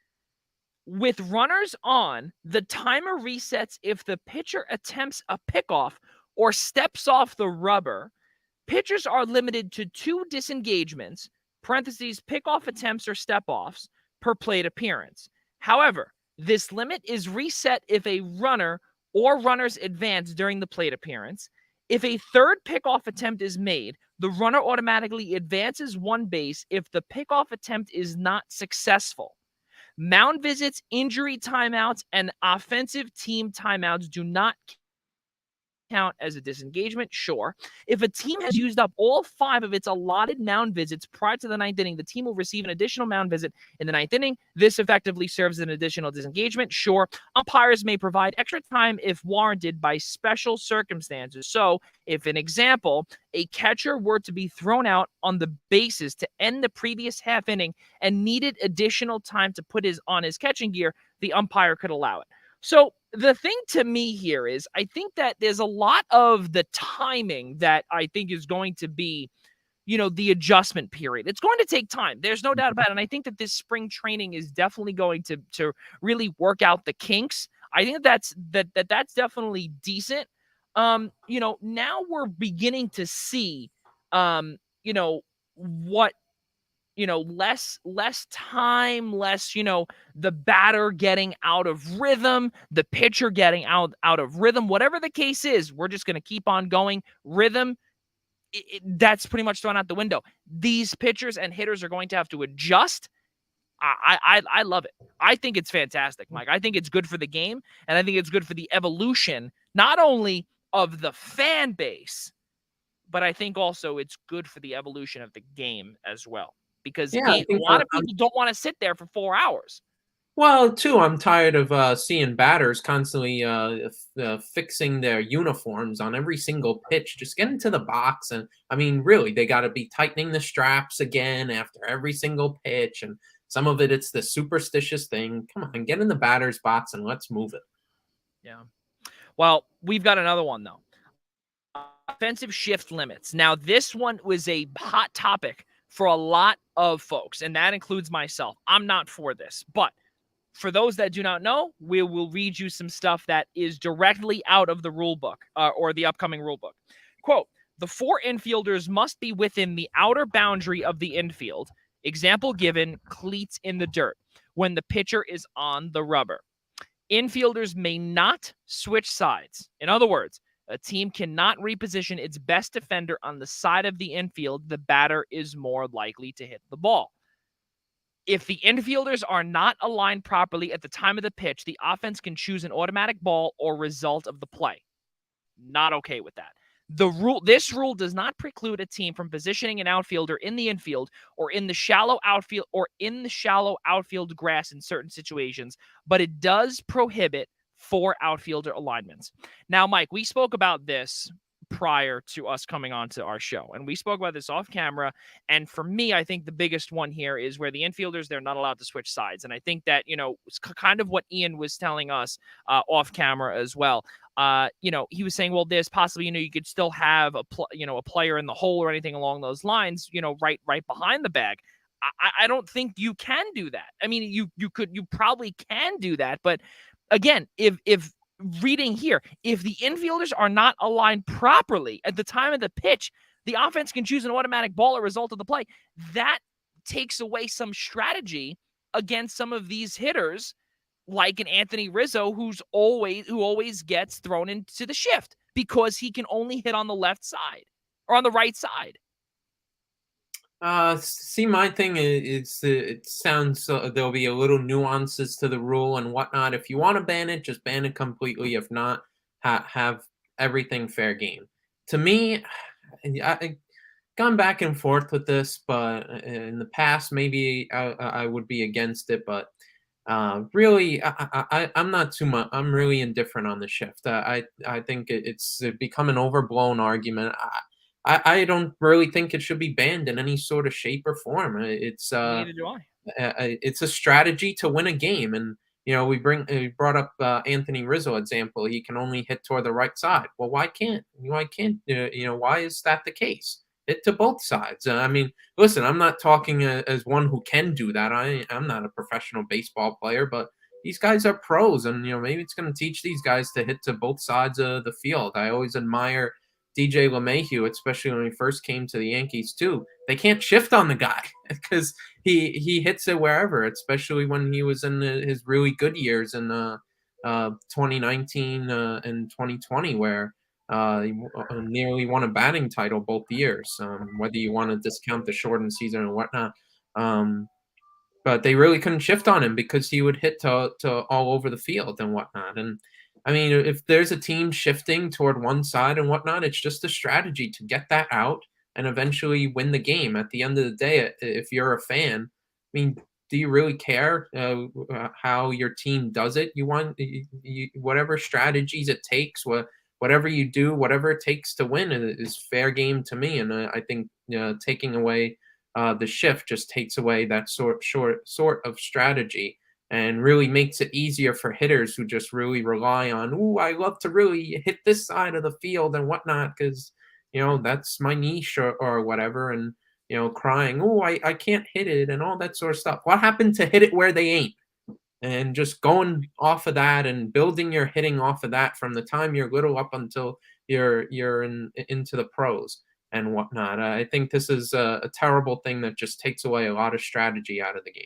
With runners on, the timer resets if the pitcher attempts a pickoff or steps off the rubber. Pitchers are limited to 2 disengagements, parentheses, pickoff attempts or step-offs, per plate appearance. However, this limit is reset if a runner or runners advance during the plate appearance. If a third pickoff attempt is made, the runner automatically advances 1 base if the pickoff attempt is not successful. Mound visits, injury timeouts, and offensive team timeouts do not count as a disengagement, sure. If a team has used up all 5 of its allotted mound visits prior to the 9th inning, the team will receive an additional mound visit in the 9th inning. This effectively serves as an additional disengagement, sure. Umpires may provide extra time if warranted by special circumstances. So, if an example, a catcher were to be thrown out on the bases to end the previous half inning and needed additional time to put on his catching gear, the umpire could allow it. So the thing to me here is I think that there's a lot of the timing that I think is going to be, the adjustment period. It's going to take time. There's no doubt about it. And I think that this spring training is definitely going to really work out the kinks. I think that's definitely decent. Now we're beginning to see, what less time, less, the batter getting out of rhythm, the pitcher getting out of rhythm, whatever the case is, we're just going to keep on going. Rhythm, that's pretty much thrown out the window. These pitchers and hitters are going to have to adjust. I love it. I think it's fantastic, Mike. I think it's good for the game, and I think it's good for the evolution, not only of the fan base, but I think also it's good for the evolution of the game as well. Because Yeah, I a think lot of people don't want to sit there for 4 hours. well, too, I'm tired of seeing batters constantly fixing their uniforms on every single pitch. Just get into the box, and I mean, really, they got to be tightening the straps again after every single pitch. And some of it's the superstitious thing. Come on, get in the batter's box and let's move it. Yeah. Well, we've got another one though. Offensive shift limits. Now, this one was a hot topic for a lot of folks, and that includes myself. I'm not for this, but for those that do not know, we will read you some stuff that is directly out of the rule book or the upcoming rule book. Quote, the 4 infielders must be within the outer boundary of the infield. Example given, cleats in the dirt, when the pitcher is on the rubber. Infielders may not switch sides. In other words, a team cannot reposition its best defender on the side of the infield. The batter is more likely to hit the ball. If the infielders are not aligned properly at the time of the pitch, the offense can choose an automatic ball or result of the play. Not okay with that. This rule does not preclude a team from positioning an outfielder in the infield or in the shallow outfield grass in certain situations, but it does prohibit 4 outfielder alignments. Now, Mike, we spoke about this prior to us coming on to our show, and we spoke about this off camera. And for me, I think the biggest one here is where the infielders, they're not allowed to switch sides. And I think that, it's kind of what Ian was telling us off camera as well. He was saying, well, there's possibly, you could still have a player in the hole or anything along those lines, right behind the bag. I don't think you can do that. I mean, you probably can do that, but again, if reading here, if the infielders are not aligned properly at the time of the pitch, the offense can choose an automatic ball or result of the play. That takes away some strategy against some of these hitters, like an Anthony Rizzo, who always gets thrown into the shift because he can only hit on the left side or on the right side. See, my thing is it sounds there'll be a little nuances to the rule and whatnot. If you want to ban it, just ban it completely. If not, have everything fair game. To me, I gone back and forth with this, but in the past, maybe I would be against it. But really, I'm not too much. I'm really indifferent on the shift. I think it's become an overblown argument. I don't really think it should be banned in any sort of shape or form. Neither do I. It's a strategy to win a game, and we brought up Anthony Rizzo example. He can only hit toward the right side. Well, why can't why is that the case? Hit to both sides. I mean, listen, I'm not talking as one who can do that. I'm not a professional baseball player, but these guys are pros, and maybe it's going to teach these guys to hit to both sides of the field. I always admire DJ LeMahieu, especially when he first came to the Yankees too. They can't shift on the guy because he hits it wherever, especially when he was in his really good years in 2019 and 2020, where he nearly won a batting title both years, whether you want to discount the shortened season or whatnot. But they really couldn't shift on him because he would hit to all over the field and whatnot. And I mean, if there's a team shifting toward one side and whatnot, it's just a strategy to get that out and eventually win the game. At the end of the day, if you're a fan, I mean, do you really care how your team does it? You want whatever strategies it takes, whatever you do, whatever it takes to win is fair game to me. And I think taking away the shift just takes away that sort of strategy, and really makes it easier for hitters who just really rely on, I love to really hit this side of the field and whatnot because, that's my niche or whatever. And, crying, I can't hit it and all that sort of stuff. What happened to hit it where they ain't? And just going off of that and building your hitting off of that from the time you're little up until you're into the pros. and whatnot. I think this is a terrible thing that just takes away a lot of strategy out of the game.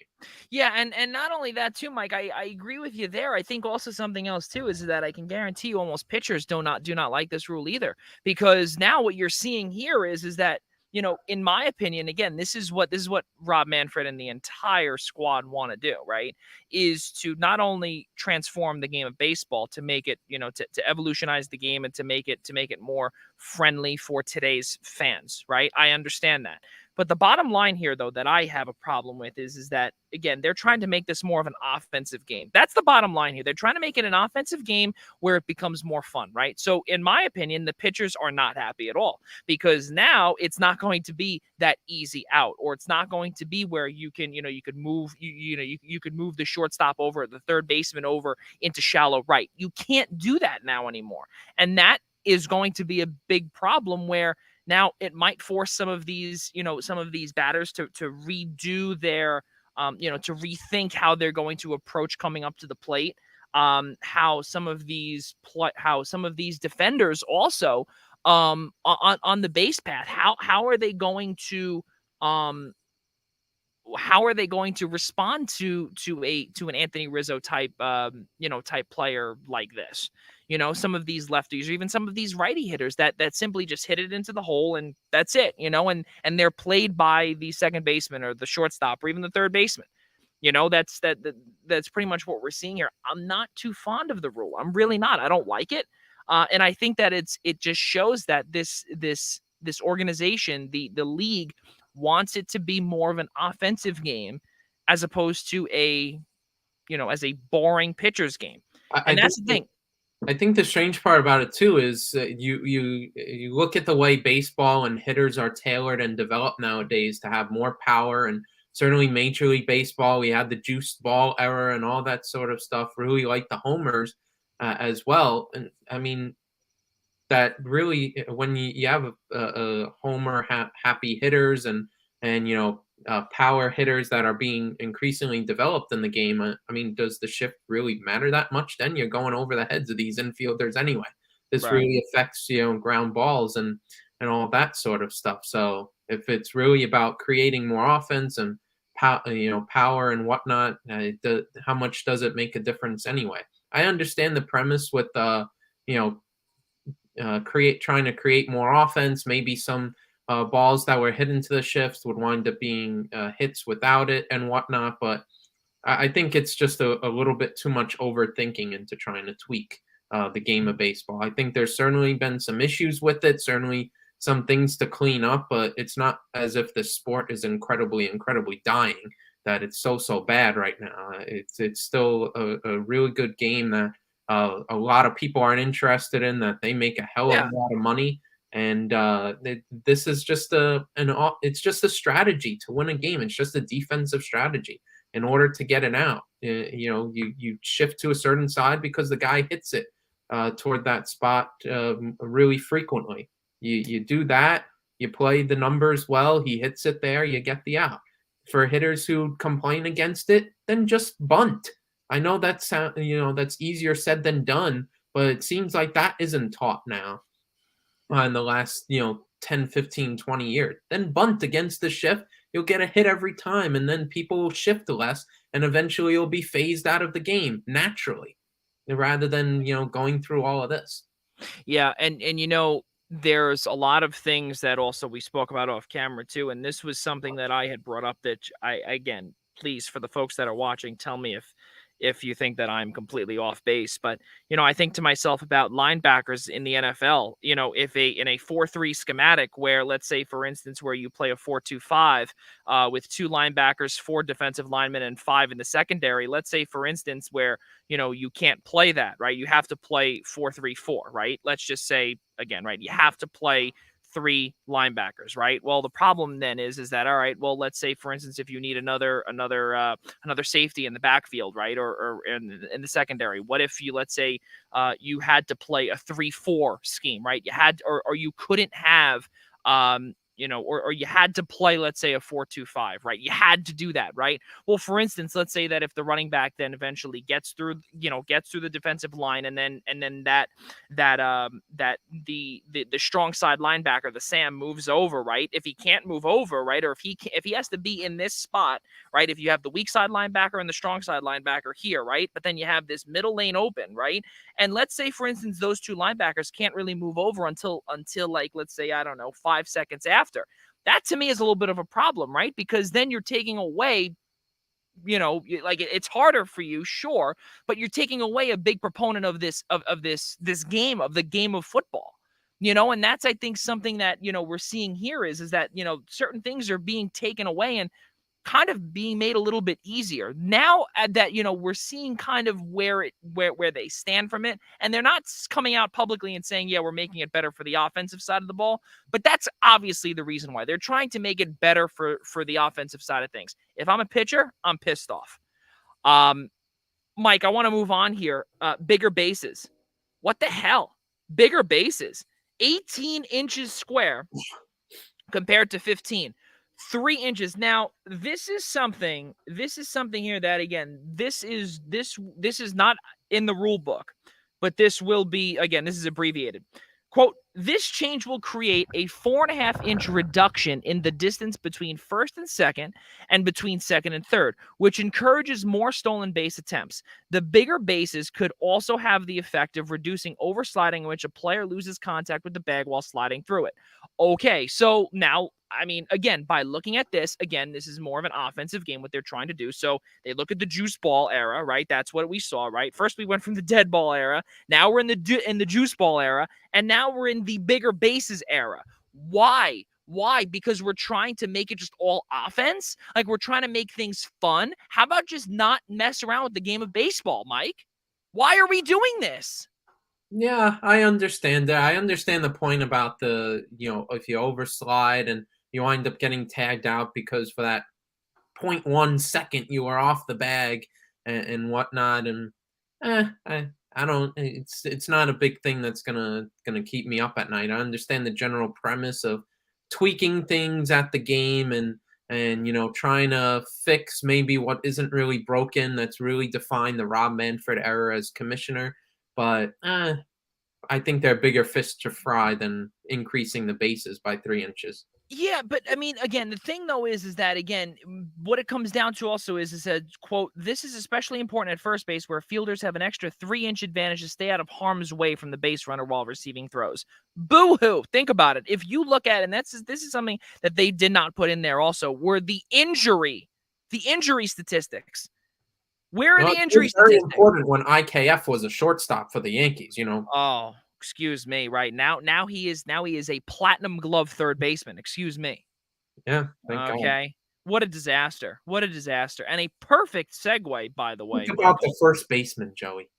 Yeah, and not only that too, Mike, I agree with you there. I think also something else too is that I can guarantee you almost pitchers do not like this rule either. Because now what you're seeing here is that, in my opinion, again, this is what Rob Manfred and the entire squad want to do, right? Is to not only transform the game of baseball to make it, to evolutionize the game and to make it more friendly for today's fans, right? I understand that. But the bottom line here, though, that I have a problem with is that, again, they're trying to make this more of an offensive game. That's the bottom line here. They're trying to make it an offensive game where it becomes more fun, right? So, in my opinion, the pitchers are not happy at all because now it's not going to be that easy out, or it's not going to be where you can, you could move, you could move the shortstop over, the third baseman over into shallow right. You can't do that now anymore, and that is going to be a big problem where now it might force some of these batters to redo their, to rethink how they're going to approach coming up to the plate. How some of these defenders also, on the base path, um how are they going to respond to an Anthony Rizzo type, type player like this? Some of these lefties or even some of these righty hitters that simply just hit it into the hole and that's it, and they're played by the second baseman or the shortstop or even the third baseman. That's pretty much what we're seeing here. I'm not too fond of the rule. I'm really not. I don't like it. And I think that it just shows that this organization, the league, wants it to be more of an offensive game as opposed to as a boring pitcher's game. I, I And think that's the thing. I think the strange part about it too is you look at the way baseball and hitters are tailored and developed nowadays to have more power, and certainly Major League Baseball, we had the juiced ball era and all that sort of stuff. Really like the homers as well, and I mean that really when you have a homer happy hitters and power hitters that are being increasingly developed in the game. I mean, does the shift really matter that much? Then you're going over the heads of these infielders anyway. This Right. really affects ground balls and all that sort of stuff. So if it's really about creating more offense and power and whatnot, how much does it make a difference anyway? I understand the premise with you know trying to create more offense. Maybe some balls that were hit into the shifts would wind up being hits without it and whatnot. But I think it's just a little bit too much overthinking into trying to tweak the game of baseball. I think there's certainly been some issues with it, certainly some things to clean up, but it's not as if the sport is incredibly, incredibly dying. That it's so bad right now. It's still a really good game that a lot of people aren't interested in, that they make a hell of Yeah. a lot of money, and this is just it's just a strategy to win a game. It's just a defensive strategy in order to get it out. You shift to a certain side because the guy hits it toward that spot really frequently. You do that, you play the numbers well, he hits it there, you get the out. For hitters who complain against it, then just bunt. I know that's easier said than done, but it seems like that isn't taught now in the last 10, 15, 20 years. Then bunt against the shift, you'll get a hit every time, and then people will shift less, and eventually you'll be phased out of the game naturally, rather than going through all of this. Yeah, and there's a lot of things that also we spoke about off camera too, and this was something that I had brought up that I, again, please, for the folks that are watching, tell me if you think that I'm completely off base. But I think to myself about linebackers in the NFL. If in a 4-3 schematic, where, let's say, for instance, where you play a 4-2-5 with two linebackers, four defensive linemen, and five in the secondary. Let's say, for instance, where you can't play that, right? You have to play 4-3-4, right? Let's just say again, right? You have to play three linebackers, right? Well, the problem then is that, all right, well, let's say, for instance, if you need another safety in the backfield, right, or in the secondary, what if let's say you had to play a 3-4 scheme, right? You had, or you couldn't have or you had to play, let's say, a 4-2-5, right? You had to do that, right? Well, for instance, let's say that if the running back then eventually gets through the defensive line, and then that the strong side linebacker, the Sam, moves over, right? If he can't move over, right, or if he has to be in this spot, right? If you have the weak side linebacker and the strong side linebacker here, right? But then you have this middle lane open, right? And let's say, for instance, those two linebackers can't really move over until like, let's say, I don't know, 5 seconds after. That to me is a little bit of a problem, right? Because then you're taking away, like, it's harder for you, sure, but you're taking away a big proponent of this game, of the game of football. And that's, I think, something that we're seeing here is that certain things are being taken away and kind of being made a little bit easier now, that we're seeing kind of where they stand from it, and they're not coming out publicly and saying, yeah, we're making it better for the offensive side of the ball, but that's obviously the reason why they're trying to make it better for the offensive side of things. If I'm a pitcher, I'm pissed off. Mike, I want to move on here. Bigger bases. What the hell? Bigger bases. 18 inches square compared to 15. 3 inches. Now, this is something here that, again, this is not in the rule book, but this will be, again, this is abbreviated. Quote, this change will create a 4.5-inch reduction in the distance between first and second, and between second and third, which encourages more stolen base attempts. The bigger bases could also have the effect of reducing oversliding, in which a player loses contact with the bag while sliding through it. Okay, so now, I mean, again, by looking at this, again, this is more of an offensive game, what they're trying to do. So they look at the juice ball era, right? That's what we saw, right? First, we went from the dead ball era. Now we're in the juice ball era. And now we're in the bigger bases era. Why? Why? Because we're trying to make it just all offense? Like, we're trying to make things fun? How about just not mess around with the game of baseball, Mike? Why are we doing this? Yeah, I understand that. I understand the point about if you overslide and you wind up getting tagged out because for that 0.1 second you were off the bag and whatnot. And I don't. It's not a big thing that's gonna keep me up at night. I understand the general premise of tweaking things at the game and trying to fix maybe what isn't really broken. That's really defined the Rob Manfred era as commissioner. But I think there are bigger fish to fry than increasing the bases by 3 inches. Yeah, but I mean, again, the thing though is that, again, what it comes down to also is that, quote, this is especially important at first base, where fielders have an extra 3-inch advantage to stay out of harm's way from the base runner while receiving throws. Boo-hoo! Think about it. If you look at it, and this is something that they did not put in there also, were the injury statistics. Where are the injury Very statistics? important when IKF was a shortstop for the Yankees. Oh, excuse me. Right now he is a platinum glove third baseman. Excuse me. Yeah, thank God. Okay. What a disaster. What a disaster. And a perfect segue, by the way. Think about the first baseman, Joey.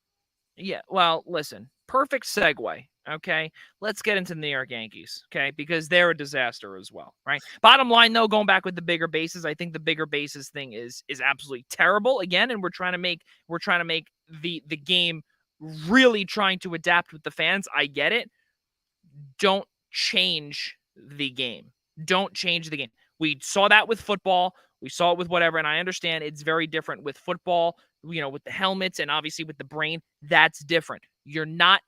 Yeah, well, listen. Perfect segue. Okay. Let's get into the New York Yankees. Okay. Because they're a disaster as well. Right. Bottom line, though, going back with the bigger bases, I think the bigger bases thing is absolutely terrible again. And we're trying to make the game really trying to adapt with the fans. I get it. Don't change the game. Don't change the game. We saw that with football. We saw it with whatever, and I understand it's very different with football, with the helmets and obviously with the brain. That's different. You're not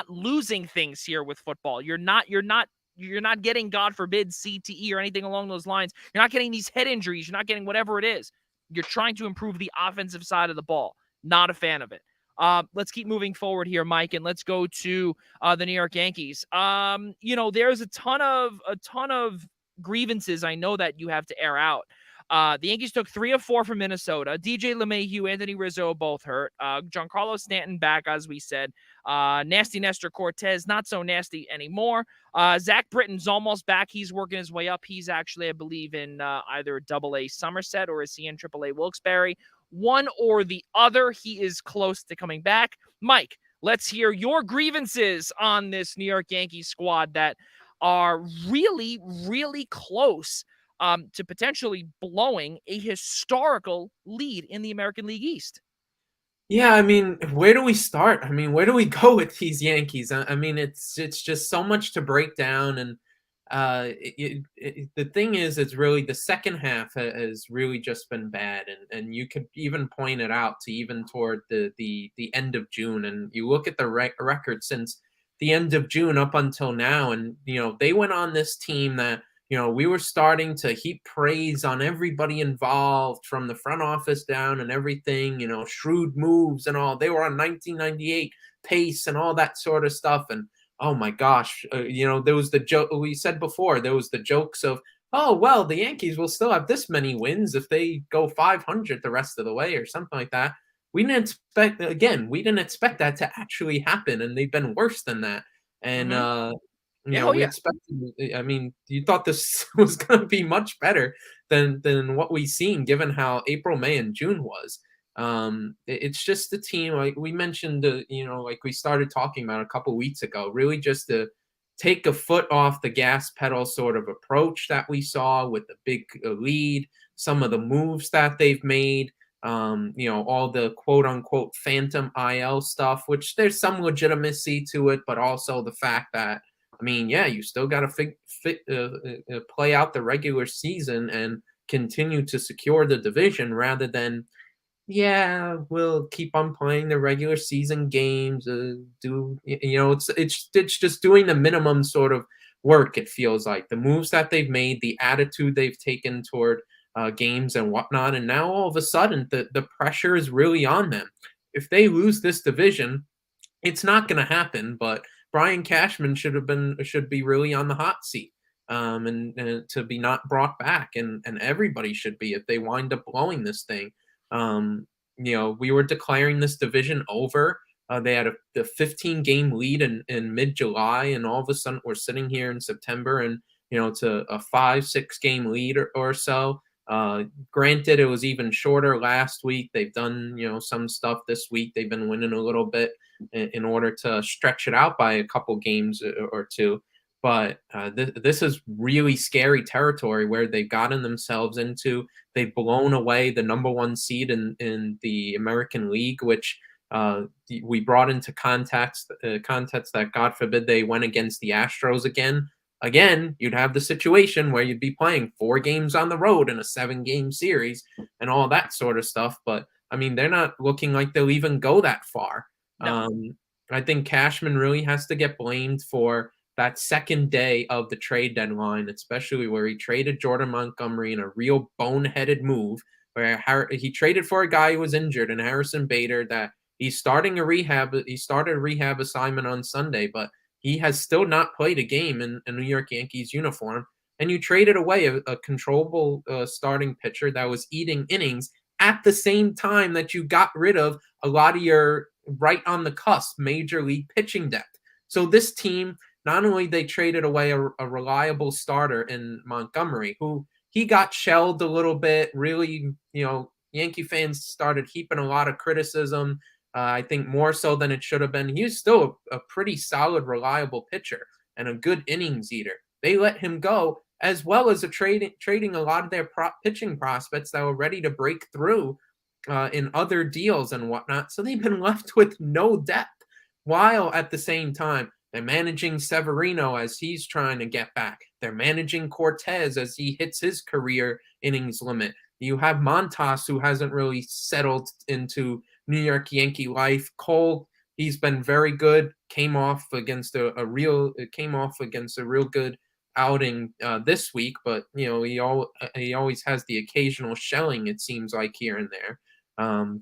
losing things here with football. You're not getting, God forbid, CTE or anything along those lines. You're not getting these head injuries. You're not getting whatever it is. You're trying to improve the offensive side of the ball. Not a fan of it. Let's keep moving forward here, Mike, and let's go to the New York Yankees. There's a ton of grievances I know that you have to air out. The Yankees took 3 of 4 from Minnesota. DJ LeMahieu, Anthony Rizzo both hurt. Giancarlo Stanton back, as we said. Nasty Nestor Cortez, not so nasty anymore. Zach Britton's almost back. He's working his way up. He's actually, I believe, in either AA Somerset, or is he in AAA Wilkes-Barre? One or the other. He is close to coming back. Mike, let's hear your grievances on this New York Yankees squad that are really, really close to potentially blowing a historical lead in the American League East. Yeah, I mean, where do we start? I mean, where do we go with these Yankees? I mean, it's just so much to break down, and The thing is, it's really the second half has really just been bad, and you could even point it out to even toward the end of June, and you look at the record since the end of June up until now, and they went on this team that we were starting to heap praise on everybody involved from the front office down and everything, shrewd moves and all. They were on 1998 pace and all that sort of stuff, and oh my gosh, there was the joke we said before. There was the jokes of, oh well, the Yankees will still have this many wins if they go 500 the rest of the way or something like that. We didn't expect that to actually happen, and they've been worse than that. And Hmm. Yeah, oh we yeah. expected. I mean, you thought this was going to be much better than what we've seen, given how April, May, and June was. It's just the team, like we mentioned, like we started talking about a couple weeks ago, really just to take a foot off the gas pedal sort of approach that we saw with the big lead, some of the moves that they've made, all the quote unquote phantom IL stuff, which there's some legitimacy to it, but also the fact that, I mean, yeah, you still got to play out the regular season and continue to secure the division rather than, yeah, we'll keep on playing the regular season games. It's just doing the minimum sort of work. It feels like the moves that they've made, the attitude they've taken toward games and whatnot, and now all of a sudden the pressure is really on them. If they lose this division, it's not going to happen. But Brian Cashman should be really on the hot seat. And to be not brought back, and everybody should be if they wind up blowing this thing. We were declaring this division over. They had the 15-game lead in mid-July, and all of a sudden we're sitting here in September, and to a 5-6 game lead or so. Granted, it was even shorter last week. They've done some stuff this week. They've been winning a little bit in order to stretch it out by a couple games or two. But this is really scary territory where they've gotten themselves into. They've blown away the number one seed in the American League, which we brought into context that, God forbid, they went against the Astros again. Again, you'd have the situation where you'd be playing 4 games on the road in a 7-game series and all that sort of stuff. But I mean, they're not looking like they'll even go that far. No. I think Cashman really has to get blamed for that second day of the trade deadline, especially where he traded Jordan Montgomery in a real boneheaded move, where he traded for a guy who was injured and Harrison Bader that he started a rehab assignment on Sunday, but he has still not played a game in a New York Yankees uniform. And you traded away a controllable starting pitcher that was eating innings at the same time that you got rid of a lot of your right on the cusp major league pitching depth. So this team, not only they traded away a reliable starter in Montgomery, who he got shelled a little bit. Really, Yankee fans started heaping a lot of criticism. I think more so than it should have been. He was still a pretty solid, reliable pitcher and a good innings eater. They let him go, as well as trading a lot of their pitching prospects that were ready to break through in other deals and whatnot. So they've been left with no depth, while at the same time they're managing Severino as he's trying to get back. They're managing Cortez as he hits his career innings limit. You have Montas, who hasn't really settled into New York Yankee life. Cole, he's been very good. Came off against a real good outing this week, but he always has the occasional shelling, it seems like, here and there,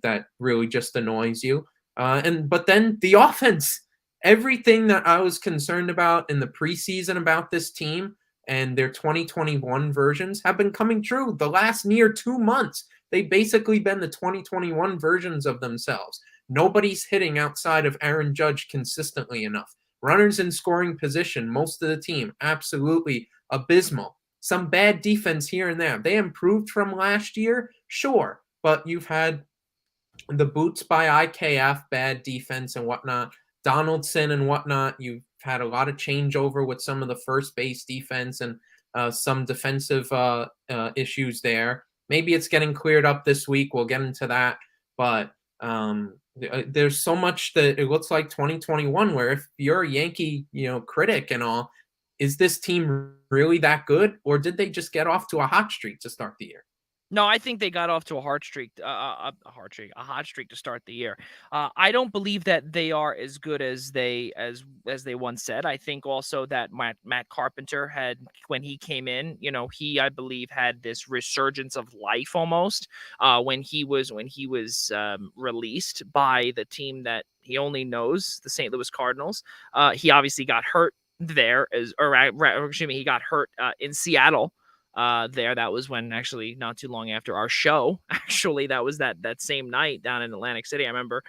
that really just annoys you. But then the offense, everything that I was concerned about in the preseason about this team and their 2021 versions have been coming true. The last near 2 months, they've basically been the 2021 versions of themselves. Nobody's hitting outside of Aaron Judge consistently enough. Runners in scoring position, most of the team, absolutely abysmal. Some bad defense here and there. They improved from last year, sure, but you've had the boots by IKF, bad defense and whatnot. Donaldson and whatnot, you've had a lot of changeover with some of the first base defense and some defensive issues there. Maybe it's getting cleared up this week. We'll get into that. But there's so much that it looks like 2021, where if you're a Yankee, critic and all, is this team really that good, or did they just get off to a hot streak to start the year? No, I think they got off to a hot streak to start the year. I don't believe that they are as good as they once said. I think also that Matt Carpenter had, when he came in, he, I believe, had this resurgence of life almost when he was released by the team that he only knows, the St. Louis Cardinals. He obviously got hurt there, excuse me, he got hurt in Seattle there. That was when, actually, not too long after our show, actually, that was that same night down in Atlantic City, I remember.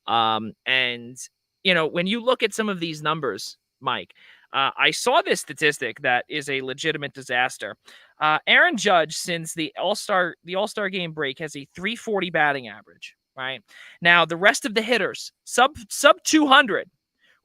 And when you look at some of these numbers, Mike, I saw this statistic that is a legitimate disaster. Aaron Judge, since the All-Star game break, has a 340 batting average. Right now, the rest of the hitters sub 200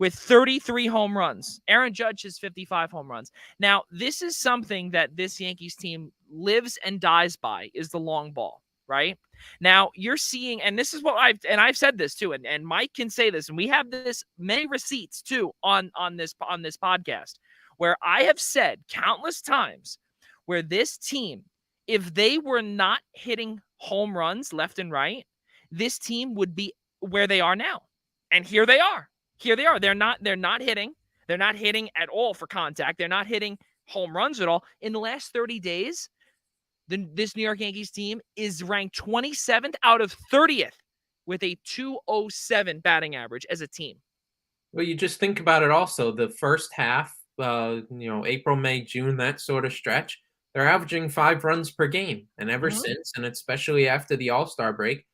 with 33 home runs. Aaron Judge has 55 home runs. Now, this is something that this Yankees team lives and dies by, is the long ball, right? Now, you're seeing, and this is what I've said this too, and Mike can say this, and we have this many receipts too on this podcast, where I have said countless times where this team, if they were not hitting home runs left and right, this team would be where they are now. And here they are. They're not hitting. They're not hitting at all for contact. They're not hitting home runs at all. In the last 30 days, this New York Yankees team is ranked 27th out of 30th with a 207 batting average as a team. Well, you just think about it also. The first half, April, May, June, that sort of stretch, they're averaging 5 runs per game. And ever since, and especially after the All-Star break,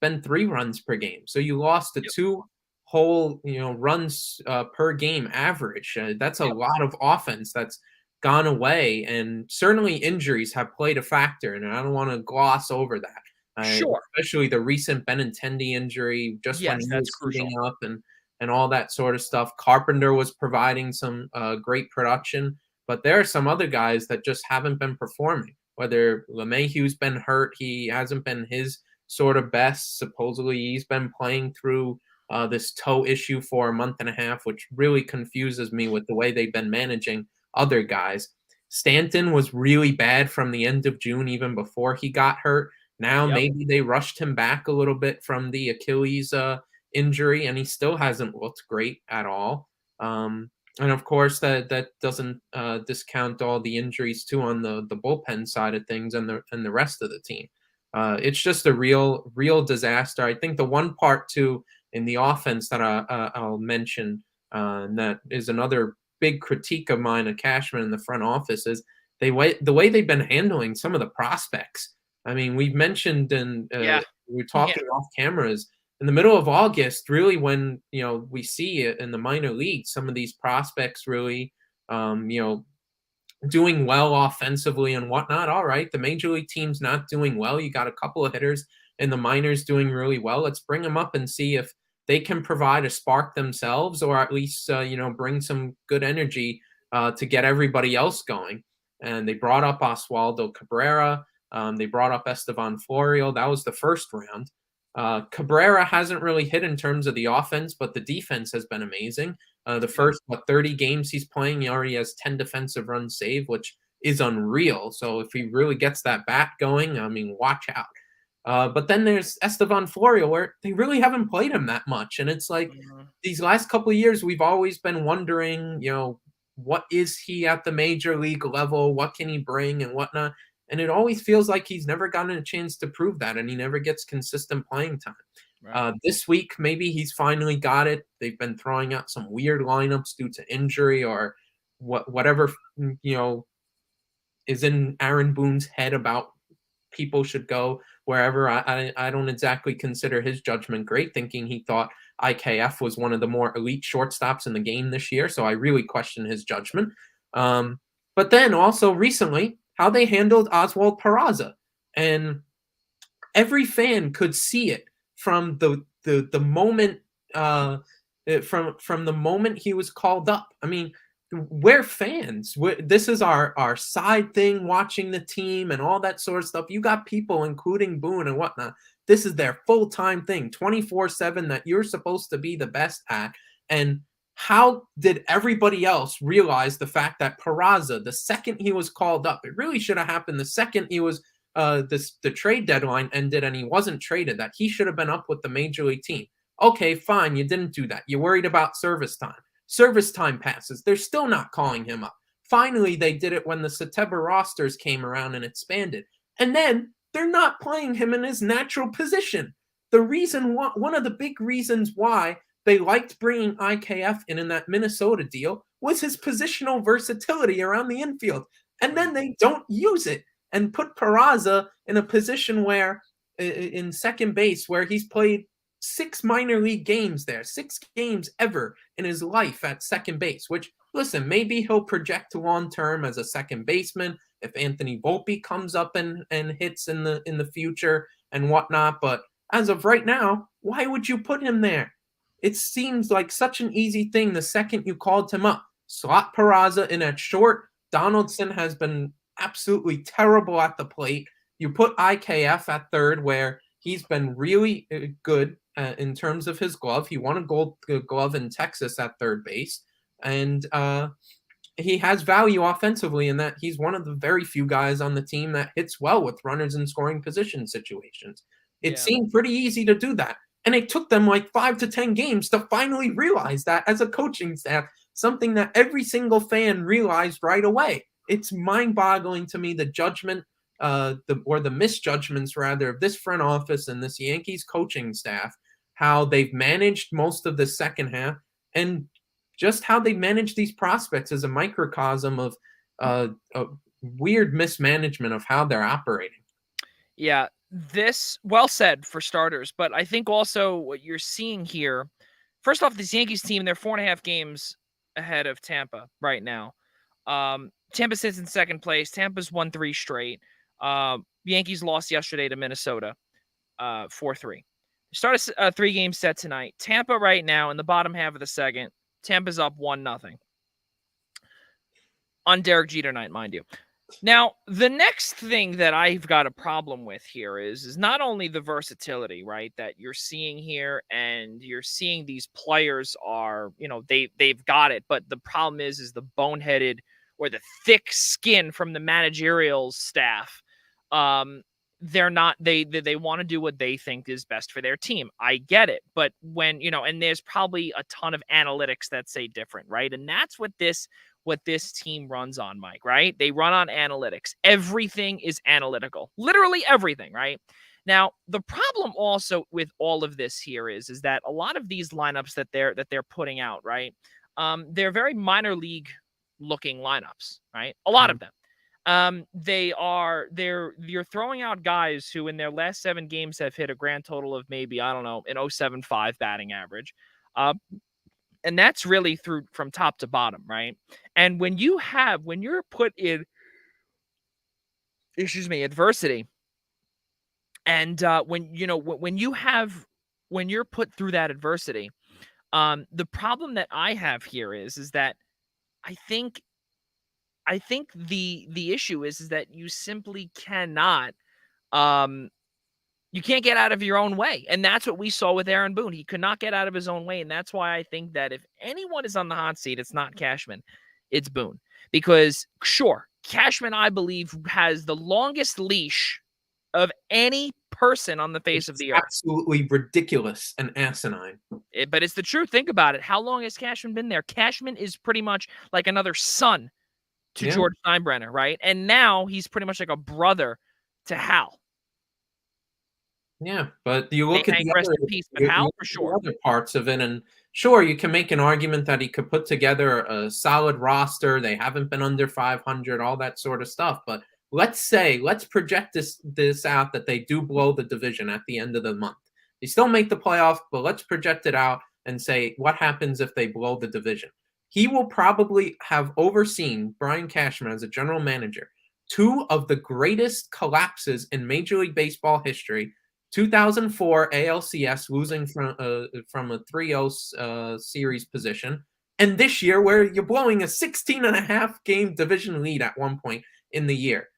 been 3 runs per game. So you lost the 2 whole, runs per game average. That's a lot of offense that's gone away, and certainly injuries have played a factor, and I don't want to gloss over that. Sure. Especially the recent Benintendi injury, just when he was heating up and all that sort of stuff. Carpenter was providing some great production, but there are some other guys that just haven't been performing. Whether LeMahieu's been hurt, he hasn't been his sort of best. Supposedly he's been playing through this toe issue for a month and a half, which really confuses me with the way they've been managing other guys. Stanton was really bad from the end of June, even before he got hurt. Now maybe they rushed him back a little bit from the Achilles injury, and he still hasn't looked great at all. And of course, that doesn't discount all the injuries too on the bullpen side of things and the rest of the team. It's just a real disaster. I think the one part too in the offense that I'll mention, and that is another big critique of mine of Cashman in the front office, is the way they've been handling some of the prospects. I mean, we've mentioned, and we're talking off cameras, in the middle of August, really when, we see it in the minor leagues, some of these prospects really, doing well offensively and whatnot. All right, the major league team's not doing well. You got a couple of hitters in the minors doing really well. Let's bring them up and see if they can provide a spark themselves, or at least, bring some good energy to get everybody else going. And they brought up Oswaldo Cabrera. They brought up Estevan Florial. That was the first round. Cabrera hasn't really hit in terms of the offense, but the defense has been amazing. The first 30 games he's playing, he already has 10 defensive runs saved, which is unreal. So if he really gets that bat going, I mean, watch out. But then there's Estevan Florial, where they really haven't played him that much. And it's like these last couple of years, we've always been wondering, what is he at the major league level? What can he bring and whatnot? And it always feels like he's never gotten a chance to prove that, and he never gets consistent playing time. Right. This week, maybe he's finally got it. They've been throwing out some weird lineups due to injury or whatever, is in Aaron Boone's head about people should go wherever. I don't exactly consider his judgment great, thinking he thought IKF was one of the more elite shortstops in the game this year. So I really question his judgment. But then also recently, how they handled Oswald Peraza. And every fan could see it from the moment from the moment he was called up. I mean, we're fans. This is our side thing, watching the team and all that sort of stuff. You got people, including Boone and whatnot. This is their full-time thing, 24/7, that you're supposed to be the best at. And how did everybody else realize the fact that Peraza, the second he was called up, it really should have happened the second he was the trade deadline ended and he wasn't traded, that he should have been up with the major league team. Okay, fine, you didn't do that. You're worried about service time. Service time passes. They're still not calling him up. Finally, they did it when the September rosters came around and expanded. And then they're not playing him in his natural position. One of the big reasons why they liked bringing IKF in that Minnesota deal was his positional versatility around the infield. And then they don't use it and put Peraza in a position where, in second base, where he's played 6 minor league games there, 6 games ever in his life at second base, which, listen, maybe he'll project to long term as a second baseman if Anthony Volpe comes up and hits in the future and whatnot. But as of right now, why would you put him there? It seems like such an easy thing the second you called him up. Slot Peraza in at short. Donaldson has been absolutely terrible at the plate. You put IKF at third, where he's been really good in terms of his glove. He won a gold glove in Texas at third base. And he has value offensively in that he's one of the very few guys on the team that hits well with runners in scoring position situations. It seemed pretty easy to do that. And it took them like 5 to 10 games to finally realize that as a coaching staff, something that every single fan realized right away. It's mind-boggling to me, the judgment, the misjudgments rather, of this front office and this Yankees coaching staff, how they've managed most of the second half, and just how they manage these prospects as a microcosm of a weird mismanagement of how they're operating. Yeah, this, well said for starters, but I think also what you're seeing here, first off, this Yankees team, they're 4.5 games ahead of Tampa right now. Tampa sits in second place. Tampa's won 3 straight. Yankees lost yesterday to Minnesota, 4-3. Start a 3-game set tonight. Tampa right now in the bottom half of the second. Tampa's up 1-0. On Derek Jeter night, mind you. Now, the next thing that I've got a problem with here is not only the versatility, right, that you're seeing here, and you're seeing these players are, they've got it, but the problem is the boneheaded or the thick skin from the managerial staff. They're not, they want to do what they think is best for their team. I get it. But when, and there's probably a ton of analytics that say different, right? And that's what this team runs on, Mike, right? They run on analytics. Everything is analytical, literally everything, right? Now, the problem also with all of this here is that a lot of these lineups that they're putting out, right? They're very minor league looking lineups, right? A lot of them. You're throwing out guys who in their last 7 games have hit a grand total of maybe, I don't know, an 0.75 batting average. And that's really from top to bottom, right? And when you're put in, adversity, and when you're put through that adversity, the problem that I have here is that I think the issue is that you simply cannot, you can't get out of your own way. And that's what we saw with Aaron Boone. He could not get out of his own way. And that's why I think that if anyone is on the hot seat, it's not Cashman, it's Boone. Because sure, Cashman, I believe, has the longest leash of any person on the face of the earth. Absolutely ridiculous and asinine. But it's the truth. Think about it. How long has Cashman been there? Cashman is pretty much like another son to George Steinbrenner, right? And now he's pretty much like a brother to Hal. Yeah, but you look at the other parts of it, and sure, you can make an argument that he could put together a solid roster. They haven't been under 500, all that sort of stuff. But let's project this out, that they do blow the division at the end of the month. They still make the playoff, but let's project it out and say, what happens if they blow the division? He will probably have overseen, Brian Cashman as a general manager, 2 of the greatest collapses in Major League Baseball history. 2004 ALCS, losing from a 3-0 series position, and this year where you're blowing a 16.5 game division lead at one point in the year.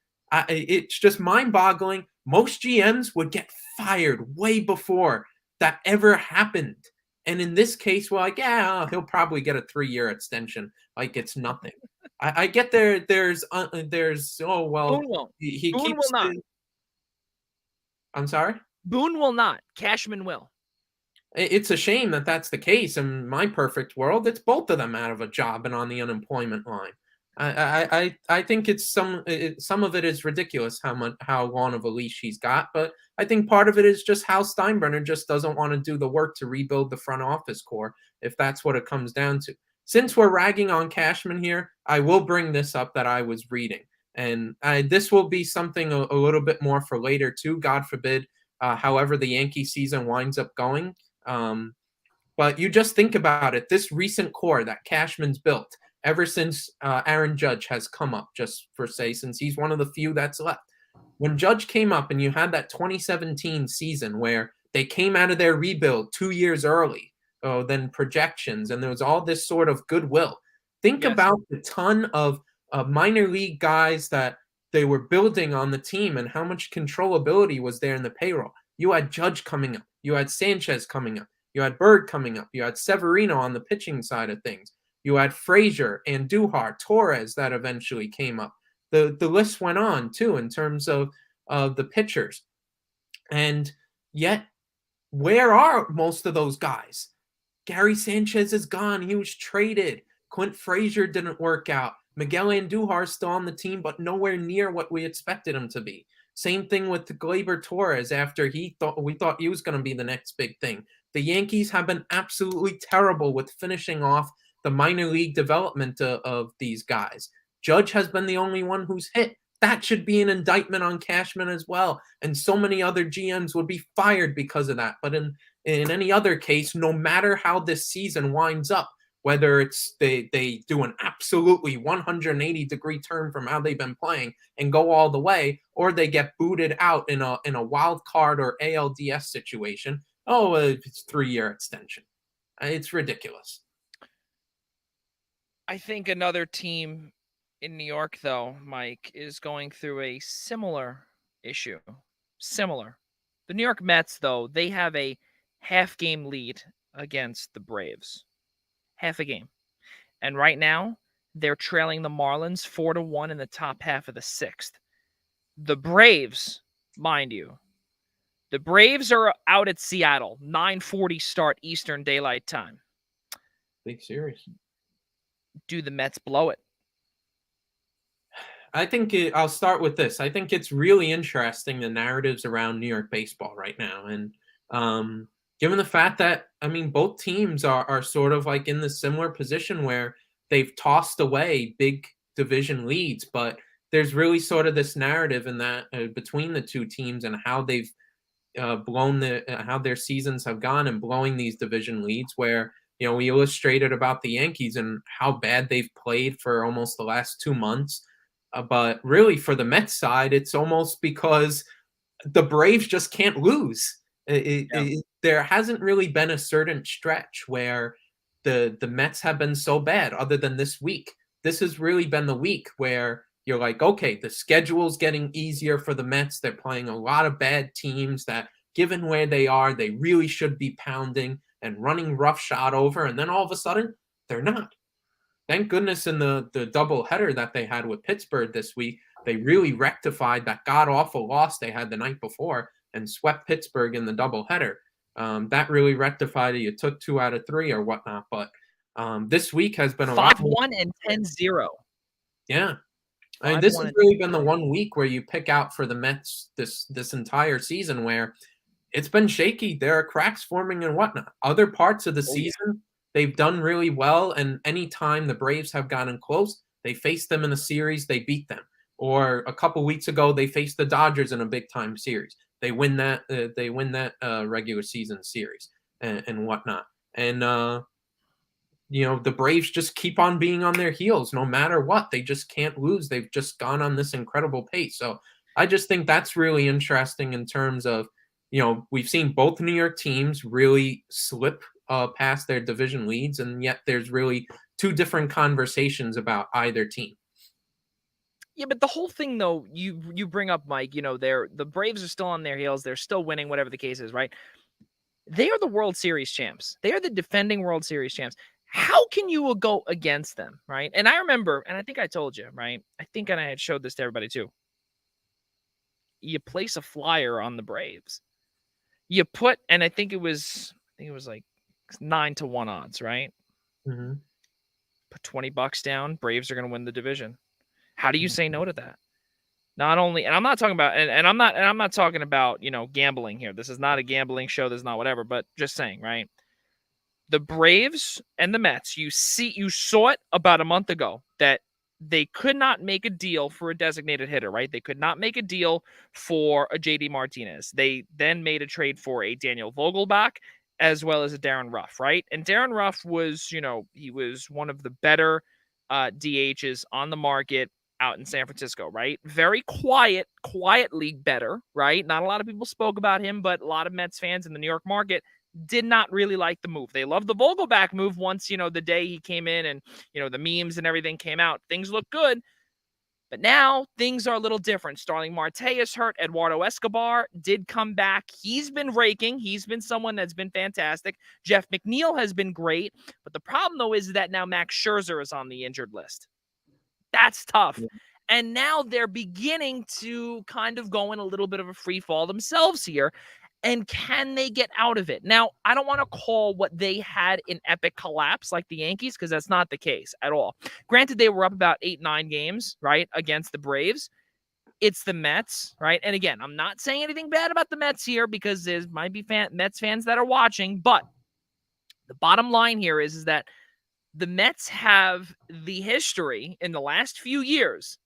It's just mind-boggling. Most GMs would get fired way before that ever happened. And in this case, we're like, yeah, he'll probably get a 3-year extension. Like it's nothing. I get there's oh well Boone won't. he Boone will keeps not. the, I'm sorry. Boone will not. Cashman will. It's a shame that that's the case. In my perfect world, it's both of them out of a job and on the unemployment line. I think some of it is ridiculous how long of a leash he's got, but I think part of it is just how Steinbrenner just doesn't want to do the work to rebuild the front office core, if that's what it comes down to. Since we're ragging on Cashman here, I will bring this up that I was reading, and this will be something a little bit more for later too. God forbid, however the Yankee season winds up going. But you just think about it. This recent core that Cashman's built ever since Aaron Judge has come up, just for say, since he's one of the few that's left. When Judge came up and you had that 2017 season where they came out of their rebuild 2 years early than projections, and there was all this sort of goodwill. Think Yes. about the ton of minor league guys that they were building on the team and how much controllability was there in the payroll. You had Judge coming up. You had Sanchez coming up. You had Bird coming up. You had Severino on the pitching side of things. You had Frazier and Duhar, Torres that eventually came up. The list went on too in terms of the pitchers. And yet, where are most of those guys? Gary Sanchez is gone. He was traded. Clint Frazier didn't work out. Miguel Andujar is still on the team, but nowhere near what we expected him to be. Same thing with Gleyber Torres after we thought he was going to be the next big thing. The Yankees have been absolutely terrible with finishing off the minor league development of these guys. Judge has been the only one who's hit. That should be an indictment on Cashman as well. And so many other GMs would be fired because of that. But in any other case, no matter how this season winds up, whether it's they do an absolutely 180-degree turn from how they've been playing and go all the way, or they get booted out in a wild card or ALDS situation, it's 3-year extension. It's ridiculous. I think another team in New York, though, Mike, is going through a similar issue. Similar. The New York Mets, though, they have a half-game lead against the Braves. Half a game. And right now, they're trailing the Marlins 4-1 in the top half of the sixth. The Braves, mind you, the Braves are out at Seattle, 9:40 start Eastern Daylight Time. Big series. Do the Mets blow it? I think I'll start with this. I think it's really interesting, the narratives around New York baseball right now. And given the fact that, both teams are sort of like in the similar position where they've tossed away big division leads, but there's really sort of this narrative in that between the two teams and how they've blown how their seasons have gone and blowing these division leads, where we illustrated about the Yankees and how bad they've played for almost the last 2 months. But really, for the Mets side, it's almost because the Braves just can't lose. There hasn't really been a certain stretch where the Mets have been so bad, other than this week. This has really been the week where you're like, okay, the schedule's getting easier for the Mets. They're playing a lot of bad teams that, given where they are, they really should be pounding and running roughshod over. And then all of a sudden, they're not. Thank goodness in the double header that they had with Pittsburgh this week, they really rectified that god-awful loss they had the night before and swept Pittsburgh in the double header. That really rectified it. You took 2 out of 3 or whatnot. But this week has been a 5-1 and 10-0. Yeah. This has really been the one week where you pick out for the Mets this entire season where it's been shaky. There are cracks forming and whatnot. Other parts of the season, they've done really well, and anytime the Braves have gotten close, they faced them in a series, they beat them. Or a couple weeks ago, they faced the Dodgers in a big-time series. They win that. Regular season series and whatnot. And the Braves just keep on being on their heels no matter what. They just can't lose. They've just gone on this incredible pace. So I just think that's really interesting in terms of, we've seen both New York teams really slip past their division leads, and yet there's really two different conversations about either team. Yeah, but the whole thing, though, you bring up, Mike, the Braves are still on their heels. They're still winning, whatever the case is, right? They are the World Series champs. They are the defending World Series champs. How can you go against them, right? And I remember, and I think I told you, right? I think and I had showed this to everybody too. You place a flyer on the Braves. You put, and I think it was like 9-1 odds, right? Mm-hmm. Put $20 down. Braves are going to win the division. How do you say no to that? Not only, and I'm not talking about, and I'm not talking about, gambling here. This is not a gambling show. This is not whatever, but just saying, right? The Braves and the Mets, you saw it about a month ago that they could not make a deal for a designated hitter, right? They could not make a deal for a JD Martinez. They then made a trade for a Daniel Vogelbach as well as a Darren Ruff, right? And Darren Ruff was, he was one of the better DHs on the market out in San Francisco, right? Very quietly better, right? Not a lot of people spoke about him, but a lot of Mets fans in the New York market did not really like the move. They loved the Vogelbach move once, the day he came in and, the memes and everything came out. Things look good. But now things are a little different. Starling Marte is hurt. Eduardo Escobar did come back. He's been raking. He's been someone that's been fantastic. Jeff McNeil has been great. But the problem, though, is that now Max Scherzer is on the injured list. That's tough. Yeah. And now they're beginning to kind of go in a little bit of a free fall themselves here. And can they get out of it? Now, I don't want to call what they had an epic collapse like the Yankees, because that's not the case at all. Granted, they were up about 8-9 games, right, against the Braves. It's the Mets, right? And again, I'm not saying anything bad about the Mets here because there might be Mets fans that are watching, but the bottom line here is that the Mets have the history in the last few years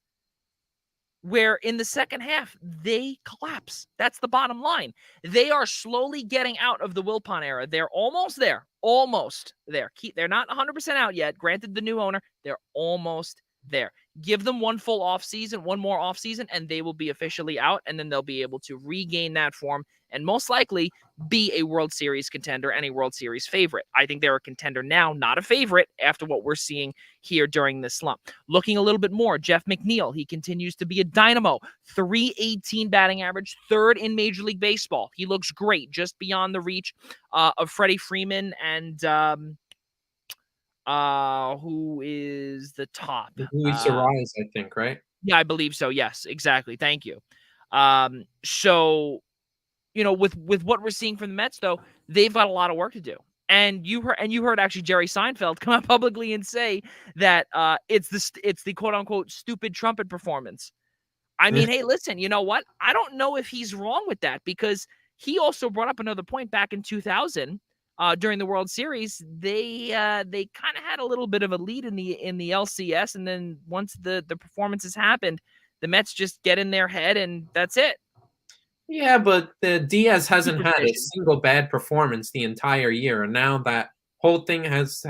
where in the second half, they collapse. That's the bottom line. They are slowly getting out of the Wilpon era. They're almost there. Almost there. They're not 100% out yet. Granted, the new owner, they're almost there. Give them one full offseason, one more offseason, and they will be officially out, and then they'll be able to regain that form and most likely be a World Series contender and a World Series favorite. I think they're a contender now, not a favorite after what we're seeing here during this slump. Looking a little bit more, Jeff McNeil, he continues to be a dynamo. 318 batting average, third in Major League Baseball. He looks great, just beyond the reach of Freddie Freeman and who is the top? Luis Ariz, I think, right? Yeah, I believe so. Yes, exactly. Thank you. So, with what we're seeing from the Mets, though, they've got a lot of work to do. And you heard actually Jerry Seinfeld come out publicly and say that it's the quote unquote stupid trumpet performance. I mean, hey, listen, you know what? I don't know if he's wrong with that, because he also brought up another point back in 2000 during the World Series. They kind of had a little bit of a lead in the LCS, and then once the performances happened, the Mets just get in their head, and that's it. Yeah, but the Diaz hasn't had a Superstition. single bad performance the entire year, and now that whole thing has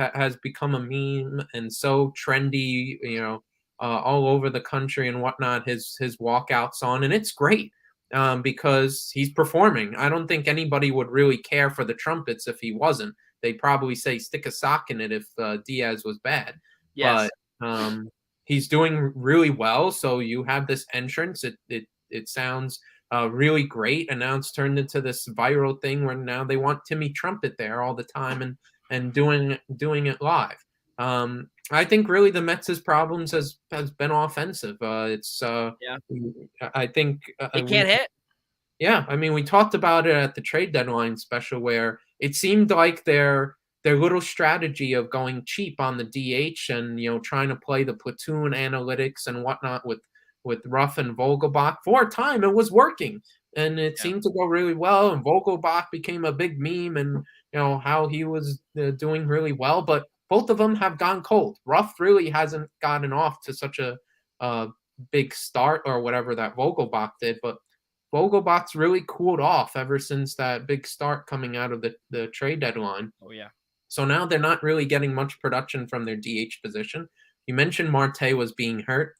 become a meme and so trendy, all over the country and whatnot. His walkouts on, and it's great because he's performing. I don't think anybody would really care for the trumpets if he wasn't. They'd probably say stick a sock in it if Diaz was bad. Yes. But he's doing really well. So you have this entrance. It sounds really great, and now it's turned into this viral thing where now they want Timmy Trumpet there all the time and doing it live. I think really the Mets' problems has been offensive. Yeah. I think They can't hit. Yeah, I mean, we talked about it at the trade deadline special, where it seemed like their little strategy of going cheap on the DH and trying to play the platoon analytics and whatnot with Ruff and Vogelbach, for a time it was working, and it seemed to go really well. And Vogelbach became a big meme, and how he was doing really well. But both of them have gone cold. Ruff really hasn't gotten off to such a big start or whatever that Vogelbach did, but Vogelbach's really cooled off ever since that big start coming out of the trade deadline. Oh yeah. So now they're not really getting much production from their DH position. You mentioned Marte was being hurt.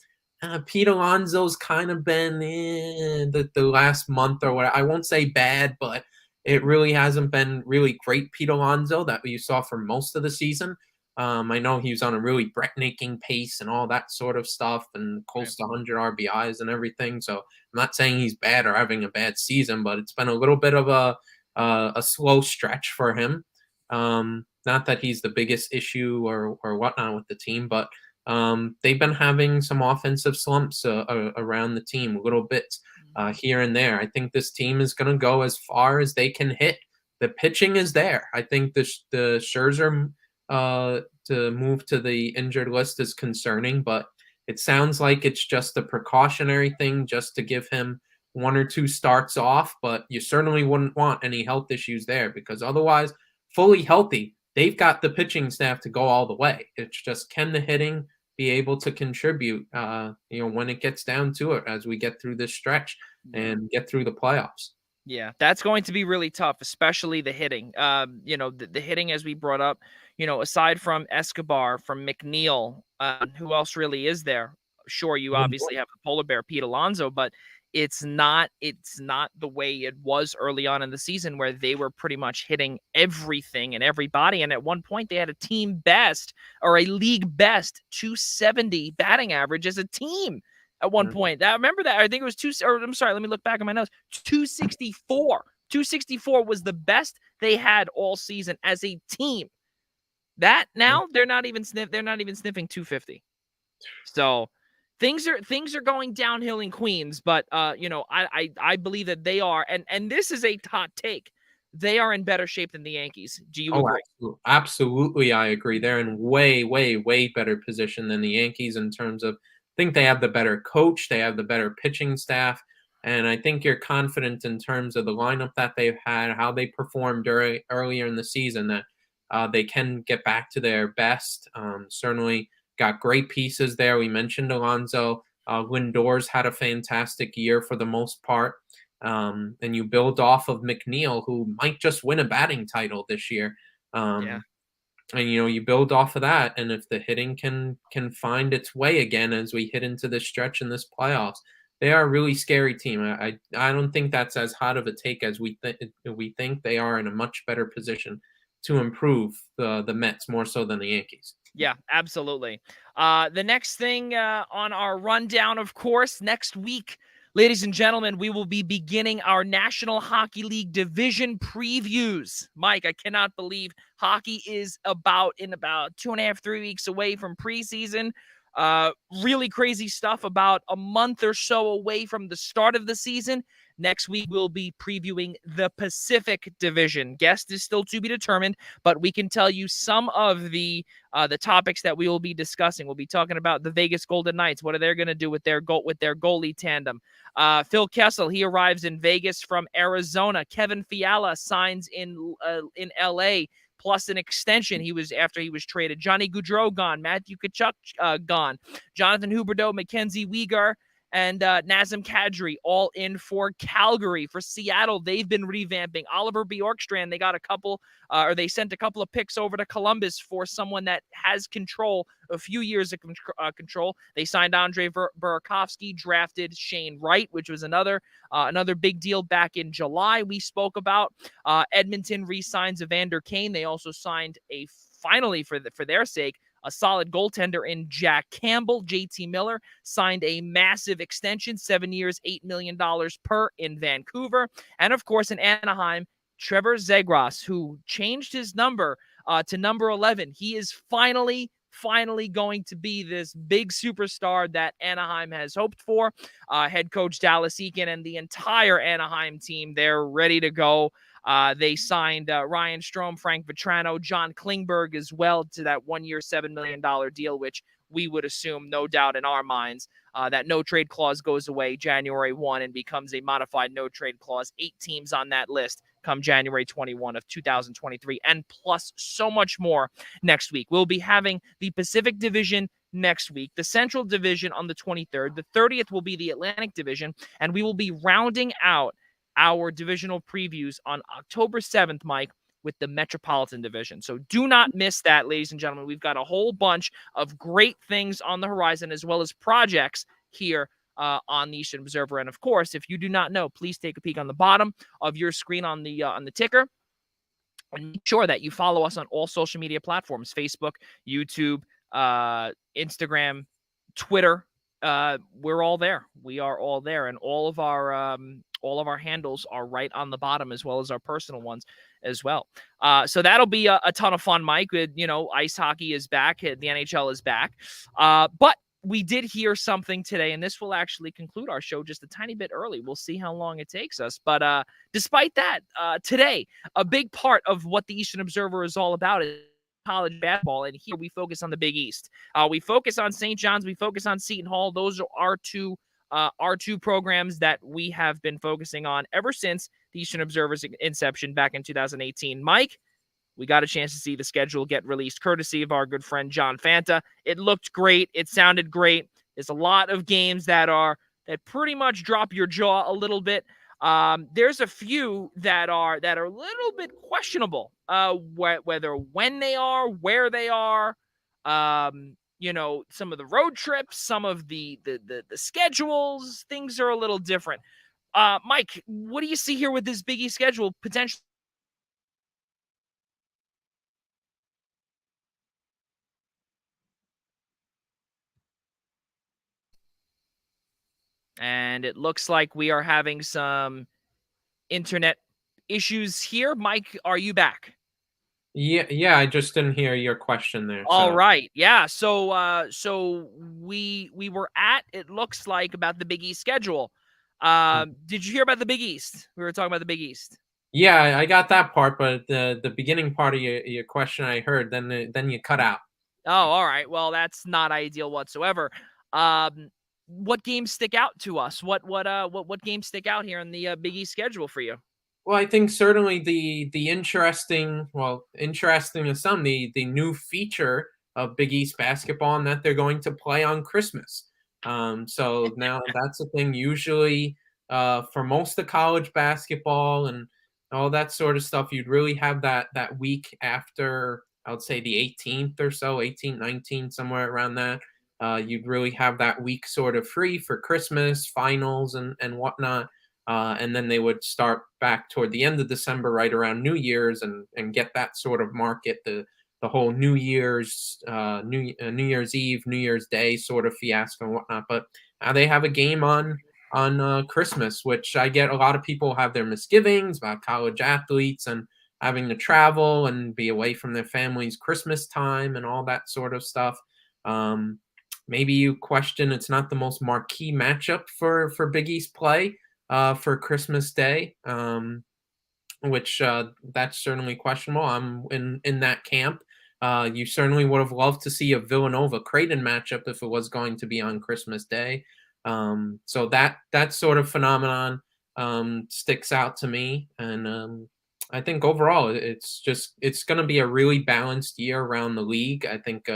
Pete Alonso's kind of been the last month or what. I won't say bad, but it really hasn't been really great Pete Alonso that you saw for most of the season. I know he was on a really breathtaking pace and all that sort of stuff, and close to 100 RBIs and everything. So I'm not saying he's bad or having a bad season, but it's been a little bit of a slow stretch for him. Not that he's the biggest issue or whatnot with the team, but they've been having some offensive slumps around the team, little bits here and there. I think this team is going to go as far as they can hit. The pitching is there. I think the Scherzer to move to the injured list is concerning, but it sounds like it's just a precautionary thing just to give him one or two starts off, but you certainly wouldn't want any health issues there because otherwise, fully healthy, they've got the pitching staff to go all the way. It's just can the hitting be able to contribute, when it gets down to it as we get through this stretch and get through the playoffs. Yeah, that's going to be really tough, especially the hitting. The hitting, as we brought up, aside from Escobar, from McNeil, who else really is there? Sure, you obviously have the polar bear, Pete Alonso, but it's not the way it was early on in the season where they were pretty much hitting everything and everybody. And at one point, they had a team best or a league best 270 batting average as a team. At one point, I remember that. I think it was I'm sorry, let me look back at my notes. 264. 264 was the best they had all season as a team. That now they're not even sniffing 250. So things are going downhill in Queens, but I believe that they are, and this is a hot take. They are in better shape than the Yankees. Do you agree? Absolutely, I agree. They're in way, way, way better position than the Yankees in terms of I think they have the better coach, they have the better pitching staff, and I think you're confident in terms of the lineup that they've had, how they performed earlier in the season, that they can get back to their best. Certainly got great pieces there. We mentioned Alonso. Lindor's had a fantastic year for the most part. And you build off of McNeil, who might just win a batting title this year. And you build off of that, and if the hitting can find its way again as we hit into this stretch in this playoffs, they are a really scary team. I don't think that's as hot of a take as we think. They are in a much better position to improve the Mets more so than the Yankees. Yeah, absolutely. The next thing on our rundown, of course, next week, ladies and gentlemen, we will be beginning our National Hockey League division previews. Mike, I cannot believe hockey is about 2.5, 3 weeks away from preseason. Really crazy stuff, about a month or so away from the start of the season. Next week, we'll be previewing the Pacific Division. Guest is still to be determined, but we can tell you some of the topics that we will be discussing. We'll be talking about the Vegas Golden Knights. What are they going to do with their goalie tandem? Phil Kessel, he arrives in Vegas from Arizona. Kevin Fiala signs in L.A., plus an extension. After he was traded. Johnny Gaudreau gone. Matthew Tkachuk gone. Jonathan Huberdeau, Mackenzie Weegar, and Nazem Kadri all in for Calgary. For Seattle, they've been revamping. Oliver Bjorkstrand, they sent a couple of picks over to Columbus for someone that has control, a few years of control. They signed Andre Burakovsky, drafted Shane Wright, which was another big deal back in July we spoke about. Edmonton re-signs Evander Kane. They also signed finally for their sake, a solid goaltender in Jack Campbell. JT Miller signed a massive extension, 7 years, $8 million per in Vancouver. And of course, in Anaheim, Trevor Zegras, who changed his number to number 11. He is finally going to be this big superstar that Anaheim has hoped for. Head coach Dallas Eakin and the entire Anaheim team, they're ready to go. They signed Ryan Strome, Frank Vetrano, John Klingberg as well to that 1 year, $7 million deal, which we would assume, no doubt in our minds, that no trade clause goes away January 1 and becomes a modified no trade clause. 8 teams on that list come January 21 of 2023, and plus so much more next week. We'll be having the Pacific Division next week, the Central Division on the 23rd. The 30th will be the Atlantic Division, and we will be rounding out our divisional previews on October 7th, Mike, with the Metropolitan Division. So do not miss that, ladies and gentlemen. We've got a whole bunch of great things on the horizon, as well as projects here on the Eastern Observer. And of course, if you do not know, please take a peek on the bottom of your screen on the ticker, and make sure that you follow us on all social media platforms: Facebook, YouTube, Instagram, Twitter, we're all there. We are all there, and all of our handles are right on the bottom, as well as our personal ones as well. So that'll be a ton of fun, Mike. With, ice hockey is back, the NHL is back, but we did hear something today, and this will actually conclude our show just a tiny bit early. We'll see how long it takes us. But despite that, today, a big part of what the Eastern Observer is all about is college basketball, and here we focus on the Big East. We focus on St. John's, we focus on Seton Hall. Those are our two programs that we have been focusing on ever since the Eastern Observer's inception back in 2018. Mike, we got a chance to see the schedule get released courtesy of our good friend John Fanta. It looked great. It sounded great. There's a lot of games that pretty much drop your jaw a little bit. There's a few that are a little bit questionable, whether when they are, where they are, some of the road trips, some of the schedules, things are a little different. Mike, what do you see here with this Big East schedule potentially? And it looks like we are having some internet issues here. Mike, are you back? Yeah, I just didn't hear your question there. All So right. Yeah. So we were at, it looks like, about the Big East schedule. Did you hear about the Big East? We were talking about the Big East. yeah, I got that part, but the beginning part of your question I heard, then you cut out. Oh, all right. Well, that's not ideal whatsoever. What games stick out to us? What games stick out here in the Big East schedule for you? Well, I think certainly the interesting to some, the new feature of Big East basketball, and that they're going to play on Christmas. So now that's a thing. Usually, for most of college basketball and all that sort of stuff, you'd really have that week after, I would say the 18th or so, 18th, 19th, somewhere around that. You'd really have that week sort of free for Christmas, finals, and whatnot. And then they would start back toward the end of December, right around New Year's, and get that sort of market, the whole New Year's New Year's Eve, New Year's Day sort of fiasco and whatnot. But they have a game on Christmas, which I get a lot of people have their misgivings about college athletes and having to travel and be away from their families Christmas time and all that sort of stuff. Maybe you question it's not the most marquee matchup for Big East play for Christmas Day, which that's certainly questionable. I'm in that camp. You certainly would have loved to see a Villanova Creighton matchup if it was going to be on Christmas Day. So that sort of phenomenon sticks out to me, and I think overall it's going to be a really balanced year around the league. I think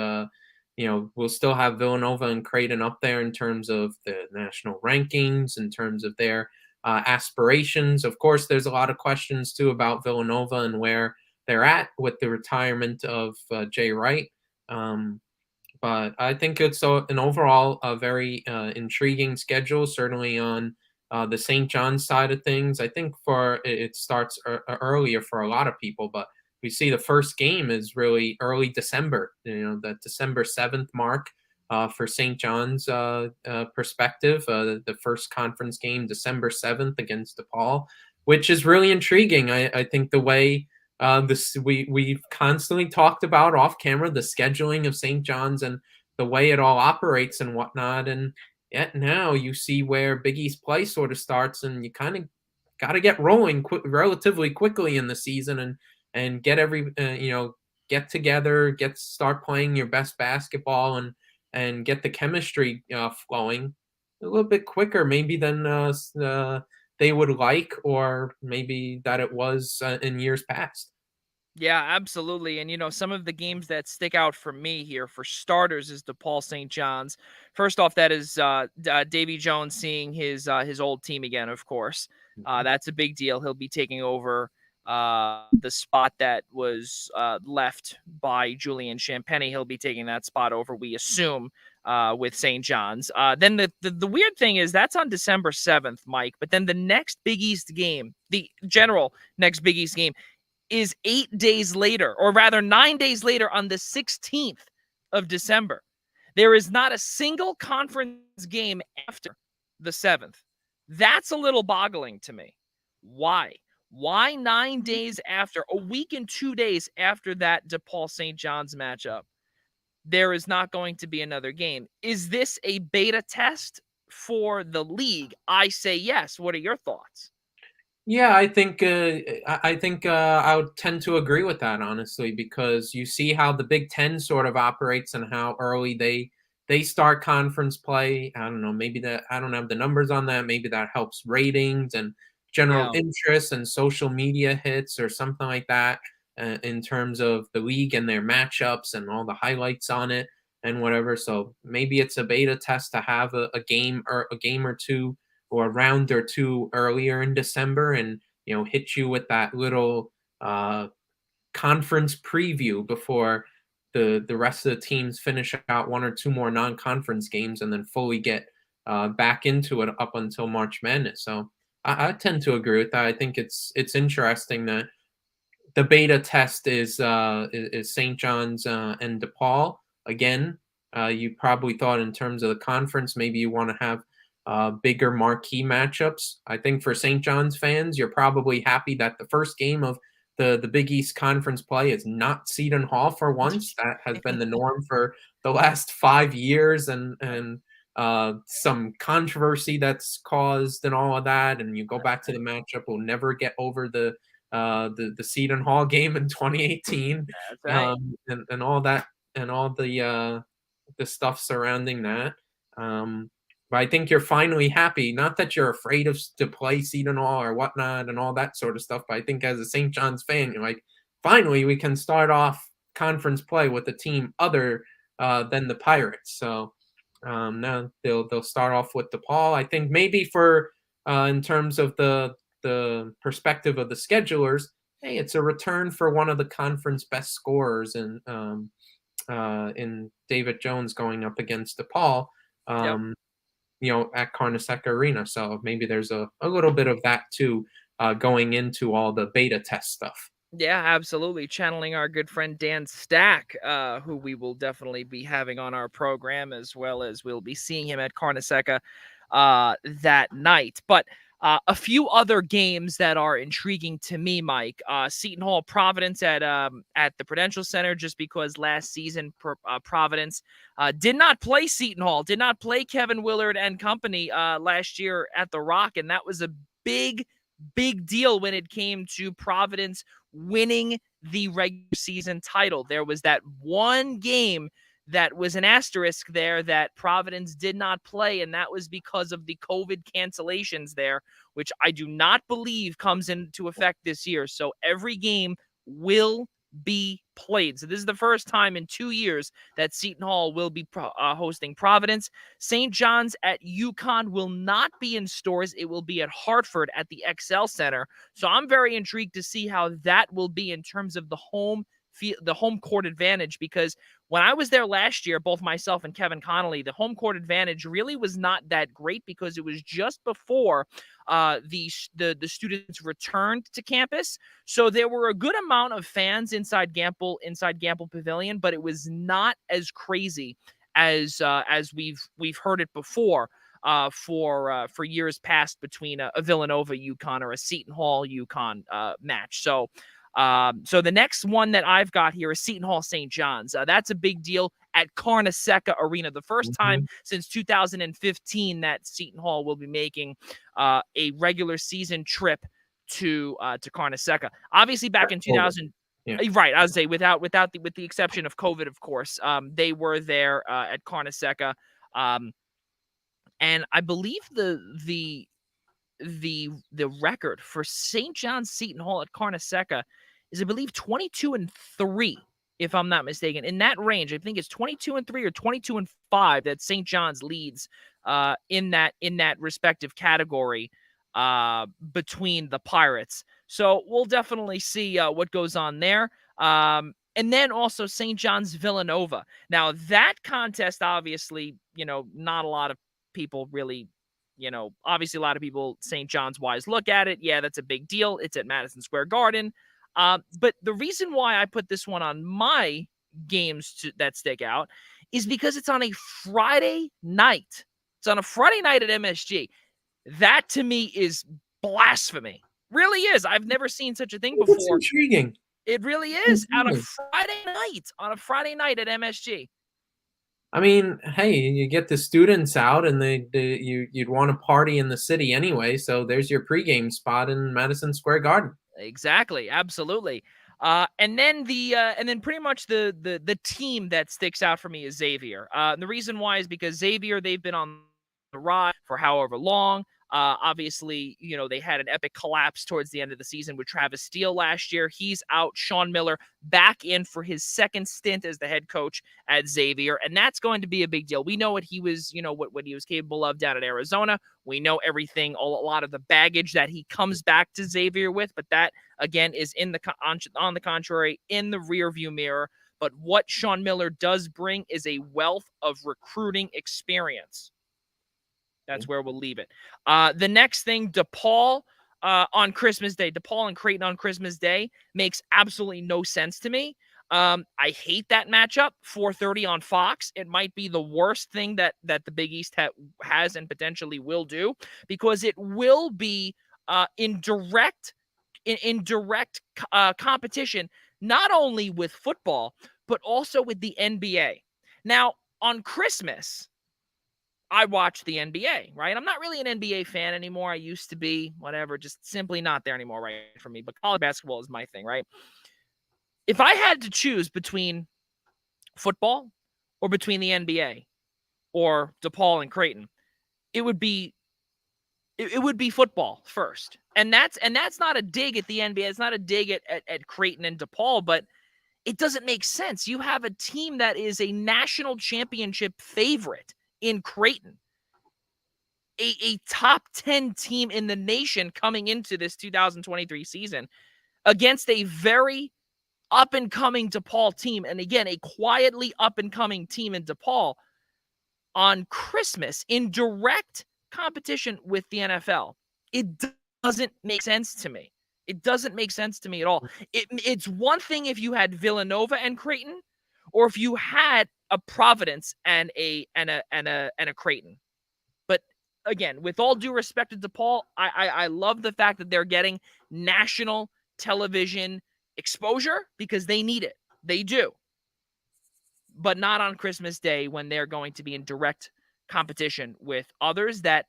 we'll still have Villanova and Creighton up there in terms of the national rankings, in terms of their aspirations. Of course, there's a lot of questions too about Villanova and where they're at with the retirement of Jay Wright. But I think it's an overall a very intriguing schedule, certainly on the St. John's side of things. I think it starts earlier for a lot of people, but we see the first game is really early December, the December 7th mark. For St. John's perspective, the first conference game, December 7th against DePaul, which is really intriguing. I think the way we've constantly talked about off camera, the scheduling of St. John's and the way it all operates and whatnot. And yet now you see where Big East play sort of starts, and you kind of got to get rolling relatively quickly in the season and get get together, start playing your best basketball and get the chemistry flowing a little bit quicker maybe than they would like, or maybe that it was in years past. Yeah, absolutely. And some of the games that stick out for me here, for starters, is DePaul St. John's. First off, that is Davy Jones seeing his old team again, of course. That's a big deal. He'll be taking over the spot that was left by Julian Champagny. He'll be taking that spot over, we assume, with St. John's. Then the weird thing is that's on December 7th, Mike. But then the next Big East game, the general next Big East game, is 8 days later, or rather 9 days later, on the 16th of December. There is not a single conference game after the 7th. That's a little boggling to me. Why? Why 9 days after, a week and 2 days after that DePaul St. John's matchup, there is not going to be another game? Is this a beta test for the league? I say yes. What are your thoughts? Yeah, I would tend to agree with that, honestly, because you see how the Big Ten sort of operates and how early they start conference play. I don't know, maybe that I don't have the numbers on that. Maybe that helps ratings and general Yeah. interest and social media hits or something like that, in terms of the league and their matchups and all the highlights on it and whatever. So maybe it's a beta test to have a game or a game or two or a round or two earlier in December, and hit you with that little conference preview before the rest of the teams finish out one or two more non-conference games and then fully get back into it up until March Madness. So I tend to agree with that. I think it's interesting that the beta test is St. John's and DePaul again. You probably thought in terms of the conference, maybe you want to have bigger marquee matchups. I think for St. John's fans, you're probably happy that the first game of the Big East Conference play is not Seton Hall for once. That has been the norm for the last 5 years, and some controversy that's caused and all of that. And you go back to the matchup, we'll never get over the Seton Hall game in 2018, That's right. and all that and all the stuff surrounding that. But I think you're finally happy. Not that you're afraid to play Seton Hall or whatnot and all that sort of stuff. But I think as a St. John's fan, you're like, finally we can start off conference play with a team other than the Pirates. So now they'll start off with DePaul. I think maybe for in terms of the perspective of the schedulers, hey, it's a return for one of the conference best scorers in David Jones going up against DePaul. Yep. At Carnesecca Arena. So maybe there's a little bit of that too, going into all the beta test stuff. Yeah, absolutely. Channeling our good friend Dan Stack, who we will definitely be having on our program, as well as we'll be seeing him at Carnesecca that night. But a few other games that are intriguing to me, Mike. Seton Hall Providence at the Prudential Center, just because last season Providence did not play Seton Hall, did not play Kevin Willard and company last year at the Rock, and that was a big deal when it came to Providence winning the regular season title. There was that one game that was an asterisk there that Providence did not play, and that was because of the COVID cancellations there, which I do not believe comes into effect this year. So every game will be played. So this is the first time in 2 years that Seton Hall will be hosting Providence. St. John's at UConn will not be in stores. It will be at Hartford at the XL Center. So I'm very intrigued to see how that will be in terms of the home court advantage, because when I was there last year, both myself and Kevin Connolly, the home court advantage really was not that great because it was just before the students returned to campus. So there were a good amount of fans inside Gamble Pavilion, but it was not as crazy as we've heard it before for years past between a Villanova UConn or a Seton Hall UConn match. So the next one that I've got here is Seton Hall St. John's. That's a big deal at Carnesecca Arena. The first time since 2015 that Seton Hall will be making a regular season trip to Carnesecca. Obviously, back in 2000. Yeah. Right, I would say with the exception of COVID, of course, they were there at Carnesecca, and I believe the record for St. John's Seton Hall at Carnesecca is, I believe, 22-3, if I'm not mistaken. In that range, I think it's 22-3 or 22-5 that St. John's leads in that respective category between the Pirates. So we'll definitely see what goes on there. And then also St. John's Villanova. Now that contest, obviously, not a lot of people really, obviously a lot of people St. John's wise look at it. Yeah, that's a big deal. It's at Madison Square Garden. But the reason why I put this one on my games that stick out is because it's on a Friday night. It's on a Friday night at MSG. That to me is blasphemy. Really is. I've never seen such a thing It's before. intriguing. It really is. On a Friday night at MSG. I mean, hey, you get the students out, and you'd want to party in the city anyway. So there's your pregame spot in Madison Square Garden. Exactly, absolutely. And then pretty much the team that sticks out for me is Xavier. And the reason why is because Xavier, they've been on the ride for however long. Obviously, they had an epic collapse towards the end of the season with Travis Steele last year. He's out. Sean Miller back in for his second stint as the head coach at Xavier, and that's going to be a big deal. We know what he was, what he was capable of down at Arizona. We know everything, a lot of the baggage that he comes back to Xavier with, but that again is on the contrary, in the rearview mirror. But what Sean Miller does bring is a wealth of recruiting experience. That's where we'll leave it. The next thing, DePaul on Christmas Day. DePaul and Creighton on Christmas Day makes absolutely no sense to me. I hate that matchup, 4:30 on Fox. It might be the worst thing that the Big East has and potentially will do, because it will be in direct competition, not only with football, but also with the NBA. Now, on Christmas, I watch the NBA, right? I'm not really an NBA fan anymore. I used to be, whatever, just simply not there anymore, right, for me. But college basketball is my thing, right? If I had to choose between football or between the NBA or DePaul and Creighton, it would be football first. And that's not a dig at the NBA. It's not a dig at Creighton and DePaul, but it doesn't make sense. You have a team that is a national championship favorite in Creighton, a top 10 team in the nation coming into this 2023 season, against a very up-and-coming DePaul team. And again, a quietly up-and-coming team in DePaul on Christmas in direct competition with the NFL. It doesn't make sense to me. It doesn't make sense to me at all. It's one thing if you had Villanova and Creighton, or if you had a Providence and a Creighton. But again, with all due respect to DePaul, I love the fact that they're getting national television exposure because they need it. They do. But not on Christmas Day, when they're going to be in direct competition with others that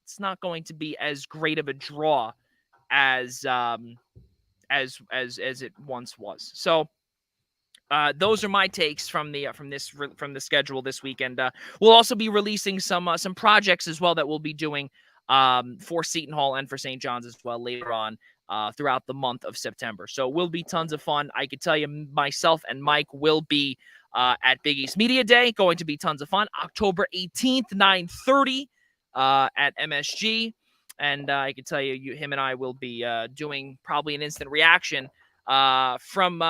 it's not going to be as great of a draw as it once was. So those are my takes from the schedule this weekend. We'll also be releasing some projects as well that we'll be doing for Seton Hall and for St. John's as well later on throughout the month of September. So it will be tons of fun. I could tell you, myself and Mike will be at Big East Media Day. Going to be tons of fun. October 18th, 9:30 at MSG. And I can tell you, him and I will be doing probably an instant reaction from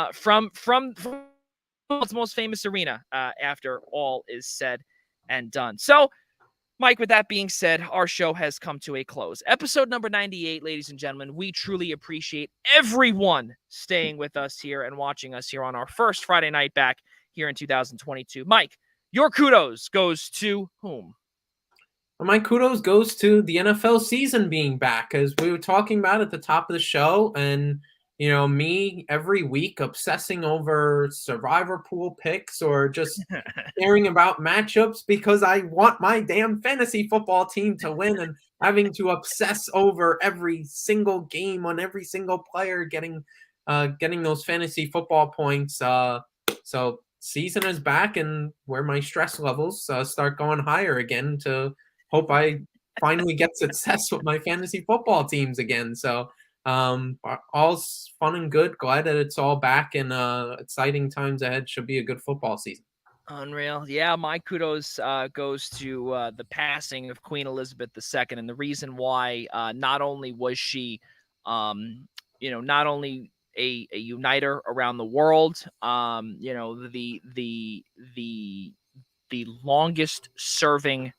its most famous arena after all is said and done. So, Mike, with that being said, our show has come to a close. Episode number 98, ladies and gentlemen. We truly appreciate everyone staying with us here and watching us here on our first Friday night back here in 2022. Mike, your kudos goes to whom? My kudos goes to the NFL season being back, as we were talking about at the top of the show. And, me every week obsessing over survivor pool picks or just caring about matchups because I want my damn fantasy football team to win, and having to obsess over every single game on every single player getting those fantasy football points. So season is back, and where my stress levels start going higher again to hope I finally get success with my fantasy football teams again. So all's fun and good. Glad that it's all back, and exciting times ahead. Should be a good football season. Unreal. Yeah, my kudos goes to the passing of Queen Elizabeth II. And the reason why not only was she, not only a uniter around the world, the longest serving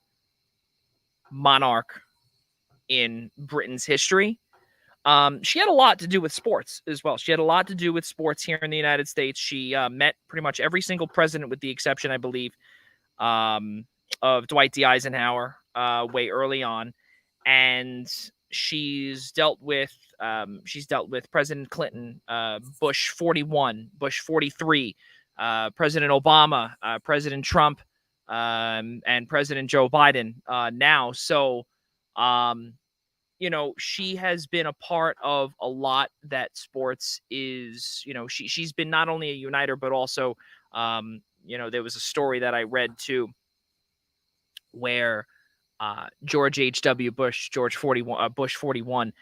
monarch in Britain's history. She had a lot to do with sports as well. She had a lot to do with sports here in the United States. She met pretty much every single president, with the exception, I believe, of Dwight D. Eisenhower way early on, and she's dealt with President Clinton, Bush 41, Bush 43, President Obama, President Trump, and President Joe Biden now. So, she has been a part of a lot that sports is. She's been not only a uniter, but also, there was a story that I read too, where George H.W. Bush, Bush 41,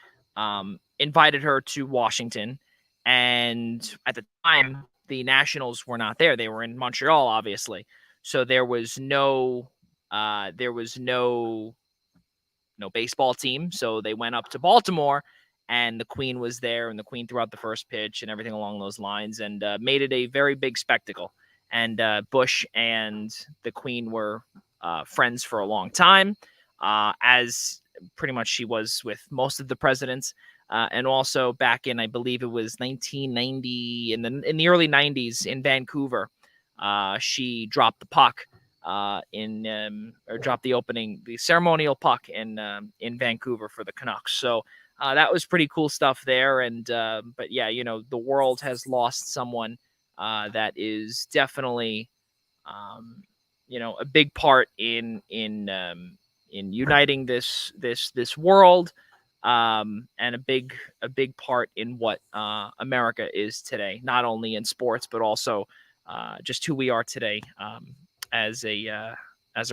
invited her to Washington. And at the time, the Nationals were not there. They were in Montreal, obviously. So there was no baseball team. So they went up to Baltimore, and the Queen was there, and the Queen threw out the first pitch and everything along those lines, and made it a very big spectacle. And Bush and the Queen were friends for a long time, as pretty much she was with most of the presidents. And also back in, I believe it was 1990, in the early 90s in Vancouver, she dropped the puck or dropped the ceremonial puck in Vancouver for the Canucks. So that was pretty cool stuff there. And but yeah, the world has lost someone that is definitely a big part in uniting this world, and a big part in what America is today, not only in sports but also just who we are today as a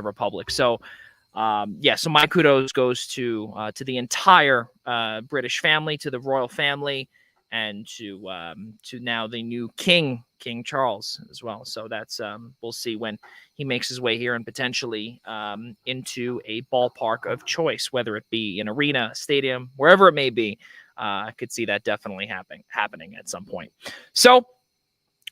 republic. So so my kudos goes to the entire British family, to the royal family, and to now the new King Charles as well. So that's we'll see when he makes his way here and potentially into a ballpark of choice, whether it be an arena, stadium, wherever it may be. I could see that definitely happening at some point. So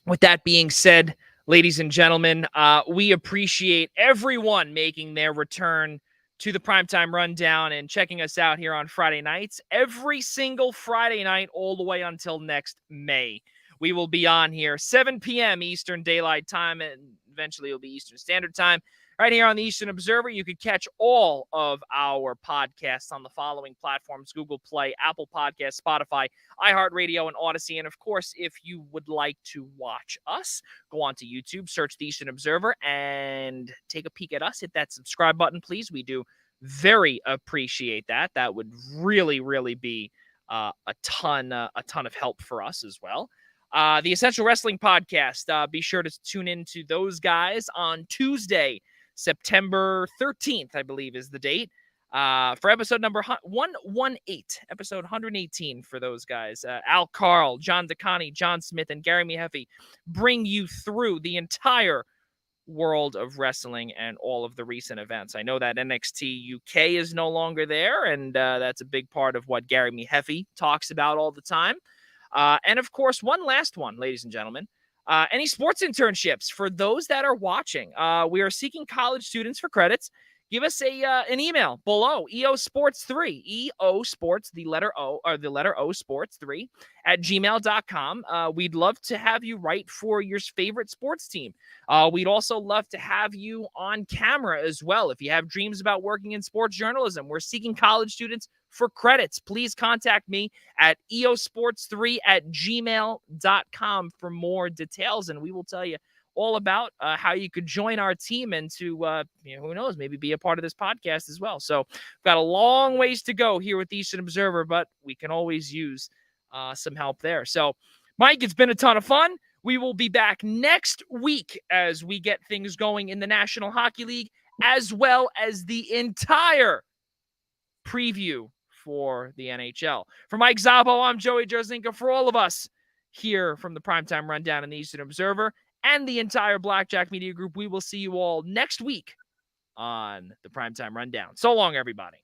with that being said, ladies and gentlemen, we appreciate everyone making their return to the Primetime Rundown and checking us out here on Friday nights. Every single Friday night all the way until next May. We will be on here 7 p.m. Eastern Daylight Time, and eventually it'll be Eastern Standard Time. Right here on the Eastern Observer, you can catch all of our podcasts on the following platforms: Google Play, Apple Podcasts, Spotify, iHeartRadio, and Odyssey. And of course, if you would like to watch us, go on to YouTube, search the Eastern Observer, and take a peek at us. Hit that subscribe button, please. We do very appreciate that. That would really, really be a ton of help for us as well. The Essential Wrestling Podcast, be sure to tune in to those guys on Tuesday, September 13th, I believe is the date, for episode number 118, episode 118 for those guys. Al Carl, John DeConnie, John Smith, and Gary Miheffi bring you through the entire world of wrestling and all of the recent events. I know that NXT UK is no longer there, and that's a big part of what Gary Miheffi talks about all the time. And of course, one last one, ladies and gentlemen. Any sports internships for those that are watching? We are seeking college students for credits. Give us an email below, EOSports3, EOSports, the letter O Sports 3 at gmail.com. We'd love to have you write for your favorite sports team. We'd also love to have you on camera as well. If you have dreams about working in sports journalism, we're seeking college students for credits. Please contact me at eosports3 at gmail.com for more details, and we will tell you all about how you could join our team and to, who knows, maybe be a part of this podcast as well. So we've got a long ways to go here with the Eastern Observer, but we can always use some help there. So, Mike, it's been a ton of fun. We will be back next week as we get things going in the National Hockey League, as well as the entire preview for the NHL. For Mike Szabo, I'm Joey Jarzynka. For all of us here from the Primetime Rundown and the Eastern Observer and the entire Blackjack Media Group, we will see you all next week on the Primetime Rundown. So long, everybody.